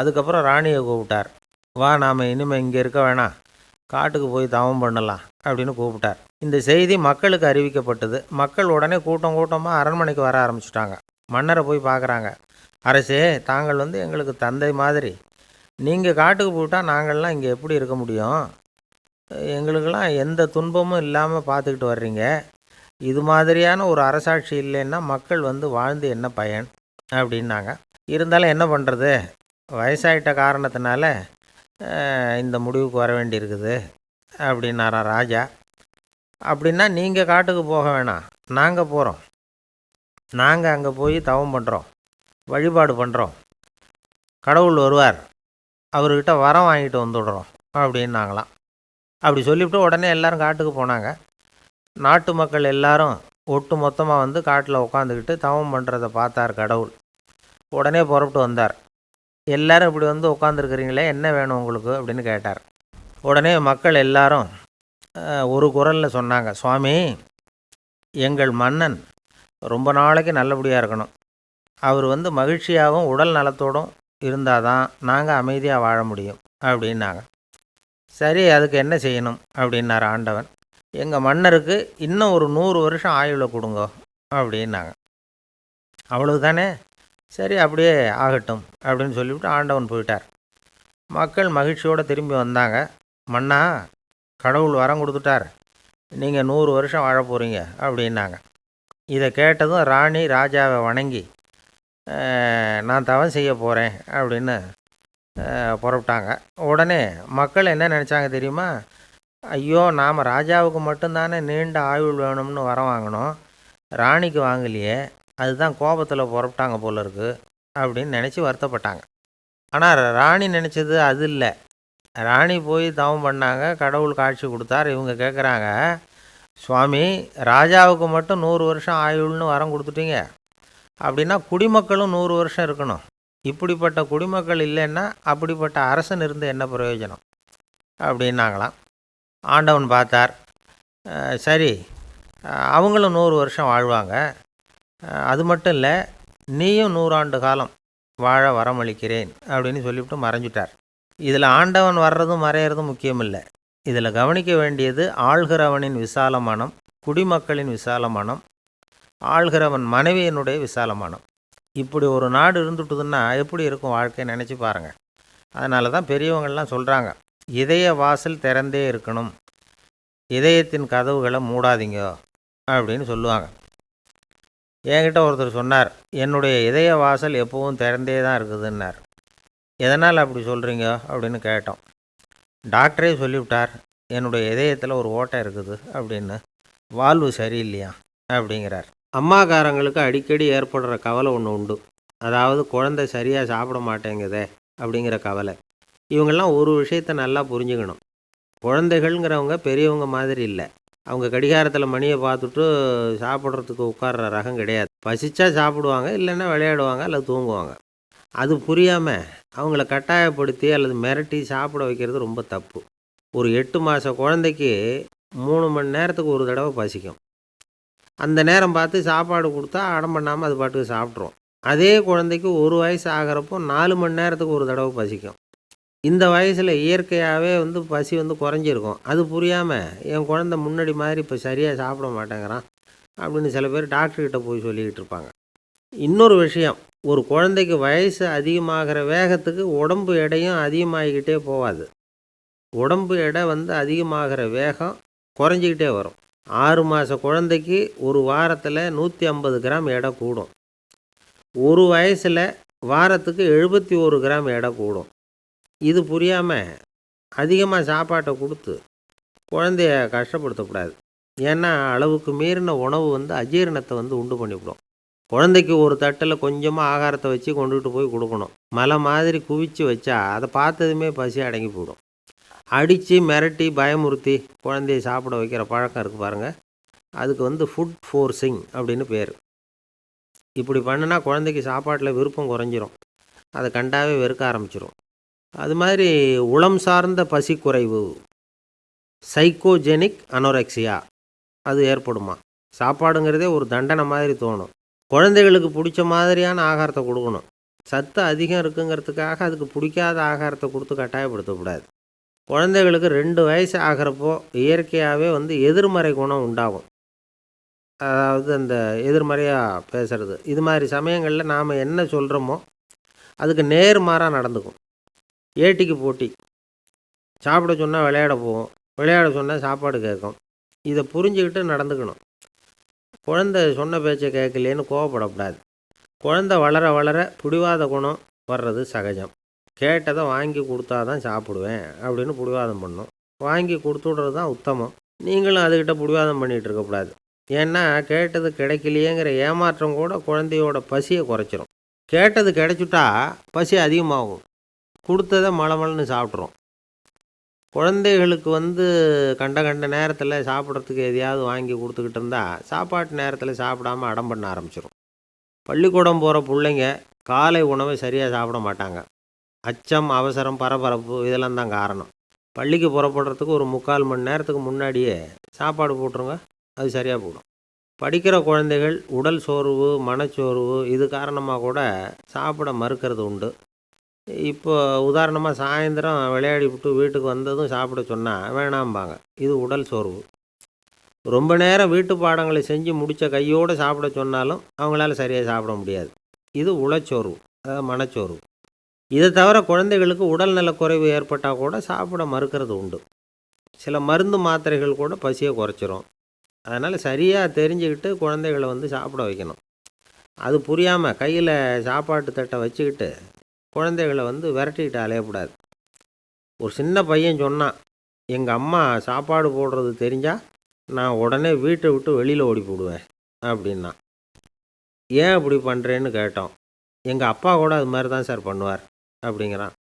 அதுக்கப்புறம் ராணியை கூப்பிட்டார். வா, நாம் இனிமேல் இங்கே இருக்க வேணாம், காட்டுக்கு போய் தவம் பண்ணலாம் அப்படின்னு கூப்பிட்டார். இந்த செய்தி மக்களுக்கு அறிவிக்கப்பட்டது. மக்கள் உடனே கூட்டம் கூட்டமாக அரண்மனைக்கு வர ஆரம்பிச்சிட்டாங்க. மன்னரை போய் பார்க்குறாங்க. அரசே, தாங்கள் வந்து எங்களுக்கு தந்தை மாதிரி. நீங்கள் காட்டுக்கு போயிட்டால் நாங்கள்லாம் இங்கே எப்படி இருக்க முடியும்? எங்களுக்கெல்லாம் எந்த துன்பமும் இல்லாமல் பார்த்துக்கிட்டு வர்றீங்க. இது மாதிரியான ஒரு அரசாட்சி இல்லைன்னா மக்கள் வந்து வாழ்ந்து என்ன பயன் அப்படின்னாங்க. இருந்தாலும் என்ன பண்ணுறது, வயசாயிட்ட காரணத்தினால இந்த முடிவுக்கு வர வேண்டியிருக்குது அப்படின்னாராம் ராஜா. அப்படின்னா நீங்கள் காட்டுக்கு போக வேணாம், நாங்கள் போகிறோம். நாங்கள் அங்கே போய் தவம் பண்ணுறோம், வழிபாடு பண்ணுறோம். கடவுள் வருவார், அவர்கிட்ட வரம் வாங்கிட்டு வந்துடுறோம் அப்படின்னாங்களாம். அப்படி சொல்லிவிட்டு உடனே எல்லோரும் காட்டுக்கு போனாங்க. நாட்டு மக்கள் எல்லாரும் ஒட்டு மொத்தமாக வந்து காட்டில் உட்காந்துக்கிட்டு தவம் பண்ணுறதை பார்த்தார் கடவுள். உடனே புறப்பட்டு வந்தார். எல்லோரும் இப்படி வந்து உட்காந்துருக்குறீங்களே, என்ன வேணும் உங்களுக்கு அப்படின்னு கேட்டார். உடனே மக்கள் எல்லாரும் ஒரு குரலில் சொன்னாங்க, சுவாமி, எங்கள் மன்னன் ரொம்ப நாளைக்கு நல்லபடியாக இருக்கணும். அவர் வந்து மகிழ்ச்சியாகவும் உடல் நலத்தோடும் இருந்தால் தான் நாங்கள் அமைதியாக வாழ முடியும் அப்படின்னாங்க. சரி, அதுக்கு என்ன செய்யணும் அப்படின்னார் ஆண்டவன். எங்கள் மன்னருக்கு இன்னும் ஒரு 100 வருஷம் ஆயுளை கொடுங்க அப்படின்னாங்க. அவ்வளவு தானே, சரி அப்படியே ஆகட்டும் அப்படின்னு சொல்லிவிட்டு ஆண்டவன் போயிட்டார். மக்கள் மகிழ்ச்சியோடு திரும்பி வந்தாங்க. மன்னா, கடவுள் வரம் கொடுத்துட்டார், நீங்கள் 100 வருஷம் வாழ போகிறீங்க அப்படின்னாங்க. இதை கேட்டதும் ராணி ராஜாவை வணங்கி நான் தவம் செய்ய போகிறேன் அப்படின்னு புறப்பட்டாங்க. உடனே மக்கள் என்ன நினச்சாங்க தெரியுமா? ஐயோ, நாம் ராஜாவுக்கு மட்டும்தானே நீண்ட ஆயுள் வேணும்னு வரம் வாங்கினோம், ராணிக்கு வாங்கலையே, அதுதான் கோபத்தில் புறப்பட்டாங்க போல இருக்குது அப்படின்னு நினச்சி வருத்தப்பட்டாங்க. ஆனால் ராணி நினச்சது அது இல்லை. ராணி போய் தவம் பண்ணாங்க, கடவுள் காட்சி கொடுத்தார். இவங்க கேட்குறாங்க, சுவாமி, ராஜாவுக்கு மட்டும் 100 வருஷம் ஆயுள்னு வரம் கொடுத்துட்டீங்க, அப்படின்னா குடிமக்களும் 100 வருஷம் இருக்கணும். இப்படிப்பட்ட குடிமக்கள் இல்லைன்னா அப்படிப்பட்ட அரசன் இருந்து என்ன பிரயோஜனம் அப்படின்னாங்களாம். ஆண்டவன் பார்த்தார். சரி, அவங்களும் 100 வருஷம் வாழ்வாங்க, அது மட்டும் இல்லை, நீயும் 100 ஆண்டு காலம் வாழ வரமளிக்கிறேன் அப்படின்னு சொல்லிவிட்டு மறைஞ்சிட்டார். இதில் ஆண்டவன் வர்றதும் மறையிறதும் முக்கியம் இல்லை. இதில் கவனிக்க வேண்டியது ஆள்கிறவனின் விசால மனம், குடிமக்களின் விசால மனம், ஆள்கிறவன் மனைவியினுடைய விசால மனம். இப்படி ஒரு நாடு இருந்துட்டுதுன்னா எப்படி இருக்கும் வாழ்க்கை நினச்சி பாருங்கள். அதனால தான் பெரியவங்கள்லாம் சொல்கிறாங்க, இதய வாசல் திறந்தே இருக்கணும், இதயத்தின் கதவுகளை மூடாதீங்க அப்படின்னு சொல்லுவாங்க. என்கிட்ட ஒருத்தர் சொன்னார், என்னுடைய இதய வாசல் எப்பவும் திறந்தே தான் இருக்குதுன்னார். எதனால் அப்படி சொல்கிறீங்க அப்படின்னு கேட்டோம். டாக்டரே சொல்லிவிட்டார், என்னுடைய இதயத்தில் ஒரு ஓட்டை இருக்குது அப்படின்னு, வால்வு சரியில்லையா அப்படிங்கிறார். அம்மாக்காரங்களுக்கு அடிக்கடி ஏற்படுற கவலை ஒன்று உண்டு. அதாவது குழந்தை சரியாக சாப்பிட மாட்டேங்குதே அப்படிங்கிற கவலை. இவங்கெல்லாம் ஒரு விஷயத்தை நல்லா புரிஞ்சுக்கணும். குழந்தைகள்ங்கிறவங்க பெரியவங்க மாதிரி இல்லை. அவங்க கடிகாரத்தில் மணியை பார்த்துட்டு சாப்பிட்றதுக்கு உட்கார்ற ரகம் கிடையாது. பசிச்சா சாப்பிடுவாங்க, இல்லைன்னா விளையாடுவாங்க அல்லது தூங்குவாங்க. அது புரியாமல் அவங்கள கட்டாயப்படுத்தி அல்லது மிரட்டி சாப்பிட வைக்கிறது ரொம்ப தப்பு. ஒரு 8 மாத குழந்தைக்கு 3 மணி நேரத்துக்கு ஒரு தடவை பசிக்கும். அந்த நேரம் பார்த்து சாப்பாடு கொடுத்தா அடம் பண்ணாமல் அது பாட்டுக்கு சாப்பிட்ரும். அதே குழந்தைக்கு 1 வயசு ஆகிறப்போ 4 மணி நேரத்துக்கு ஒரு தடவை பசிக்கும். இந்த வயசில் இயற்கையாகவே பசி குறைஞ்சிருக்கும். அது புரியாமல் என் குழந்தை முன்னாடி மாதிரி இப்போ சரியாக சாப்பிட மாட்டேங்கிறான் அப்படின்னு சில பேர் டாக்டர்கிட்ட போய் சொல்லிக்கிட்டு இருப்பாங்க. இன்னொரு விஷயம், ஒரு குழந்தைக்கு வயசு அதிகமாகிற வேகத்துக்கு உடம்பு எடையும் அதிகமாகிக்கிட்டே போகாது. உடம்பு எடை அதிகமாகிற வேகம் குறைஞ்சிக்கிட்டே வரும். 6 மாத குழந்தைக்கு ஒரு வாரத்தில் 150 கிராம் எடை கூடும். ஒரு வயசில் வாரத்துக்கு 71 கிராம் எடை கூடும். இது புரியாமல் அதிகமாக சாப்பாட்டை கொடுத்து குழந்தைய கஷ்டப்படுத்தக்கூடாது. ஏன்னா அளவுக்கு மீறின உணவு அஜீரணத்தை உண்டு பண்ணிவிடும். குழந்தைக்கு ஒரு தட்டில் கொஞ்சமாக ஆகாரத்தை வச்சு கொண்டுகிட்டு போய் கொடுக்கணும். மலை மாதிரி குவிச்சு வச்சா அதை பார்த்ததுமே பசி அடங்கி போயிடும். அடித்து மிரட்டி பயமுறுத்தி குழந்தைய சாப்பிட வைக்கிற பழக்கம் இருக்குது பாருங்கள். அதுக்கு ஃபுட் ஃபோர்ஸிங் அப்படின்னு பேர். இப்படி பண்ணுனா குழந்தைக்கு சாப்பாட்டில் விருப்பம் குறைஞ்சிரும். அதை கண்டாவே வெறுக்க ஆரம்பிச்சிடும். அது மாதிரி உளம் சார்ந்த பசி குறைவு, சைக்கோஜெனிக் அனோரெக்சியா, அது ஏற்படுமா. சாப்பாடுங்கிறதே ஒரு தண்டனை மாதிரி தோணும். குழந்தைகளுக்கு பிடிச்ச மாதிரியான ஆகாரத்தை கொடுக்கணும். சத்து அதிகம் இருக்குங்கிறதுக்காக அதுக்கு பிடிக்காத ஆகாரத்தை கொடுத்து கட்டாயப்படுத்தக்கூடாது. குழந்தைகளுக்கு 2 வயசு ஆகிறப்போ இயற்கையாகவே எதிர்மறை குணம் உண்டாகும். அதாவது அந்த எதிர்மறையாக பேசுகிறது. இது மாதிரி சமயங்களில் நாம் என்ன சொல்கிறோமோ அதுக்கு நேர்மாறாக நடந்துக்கும். ஏட்டிக்கு போட்டி. சாப்பிட சொன்னால் விளையாட போவோம், விளையாட சொன்னால் சாப்பாடு கேட்கும். இதை புரிஞ்சுக்கிட்டு நடந்துக்கணும். குழந்தை சொன்ன பேச்சை கேட்கலேன்னு கோவப்படக்கூடாது. குழந்தை வளர வளர பிடிவாத குணம் வர்றது சகஜம். கேட்டதை வாங்கி கொடுத்தா தான் சாப்பிடுவேன் அப்படின்னு பிடிவாதம் பண்ணும். வாங்கி கொடுத்துடுறது தான் உத்தமம். நீங்களும் அதுக்கிட்ட பிடிவாதம் பண்ணிகிட்டு இருக்கக்கூடாது. ஏன்னா கேட்டது கிடைக்கலையேங்கிற ஏமாற்றம் கூட குழந்தையோட பசியை குறைச்சிரும். கேட்டது கிடைச்சிட்டா பசி அதிகமாகும். கொடுத்ததை மலமலன்னு சாப்பிட்றோம். குழந்தைகளுக்கு கண்ட கண்ட நேரத்தில் சாப்பிட்றதுக்கு எதையாவது வாங்கி கொடுத்துக்கிட்டு இருந்தால் சாப்பாட்டு நேரத்தில் சாப்பிடாமல் அடம் பண்ண ஆரம்பிச்சிடும். பள்ளிக்கூடம் போகிற பிள்ளைங்க காலை உணவை சரியாக சாப்பிட மாட்டாங்க. அச்சம், அவசரம், பரபரப்பு இதெல்லாம் தான் காரணம். பள்ளிக்கு புறப்படுறதுக்கு ஒரு 3/4 மணி நேரத்துக்கு முன்னாடியே சாப்பாடு போட்டுருங்க, அது சரியாக போடும். படிக்கிற குழந்தைகள் உடல் சோர்வு, மனச்சோர்வு இது காரணமாக கூட சாப்பிட மறுக்கிறது உண்டு. இப்போ உதாரணமாக சாயந்தரம் விளையாடி விட்டு வீட்டுக்கு வந்ததும் சாப்பிட சொன்னால் வேணாம்பாங்க. இது உடல் சோர்வு. ரொம்ப நேரம் வீட்டு பாடங்களை செஞ்சு முடித்த கையோடு சாப்பிட சொன்னாலும் அவங்களால சரியாக சாப்பிட முடியாது. இது உளச்சோர்வு, அதாவது மனச்சோர்வு. இதை தவிர குழந்தைகளுக்கு உடல் நலக்குறைவு ஏற்பட்டால் கூட சாப்பிட மறுக்கிறது உண்டு. சில மருந்து மாத்திரைகள் கூட பசியை குறைச்சிரும். அதனால் சரியாக தெரிஞ்சுக்கிட்டு குழந்தைகளை சாப்பிட வைக்கணும். அது புரியாமல் கையில் சாப்பாட்டு தட்டை வச்சுக்கிட்டு குழந்தைகளை விரட்டிக்கிட்டு அலையக்கூடாது. ஒரு சின்ன பையன் சொன்னான், எங்கள் அம்மா சாப்பாடு போடுறது தெரிஞ்சால் நான் உடனே வீட்டை விட்டு வெளியில் ஓடி போடுவேன் அப்படின்னா. ஏன் அப்படி பண்ணுறேன்னு கேட்டோம். எங்கள் அப்பா கூட அது மாதிரி தான் சார் பண்ணுவார் அப்படிங்கிறான்.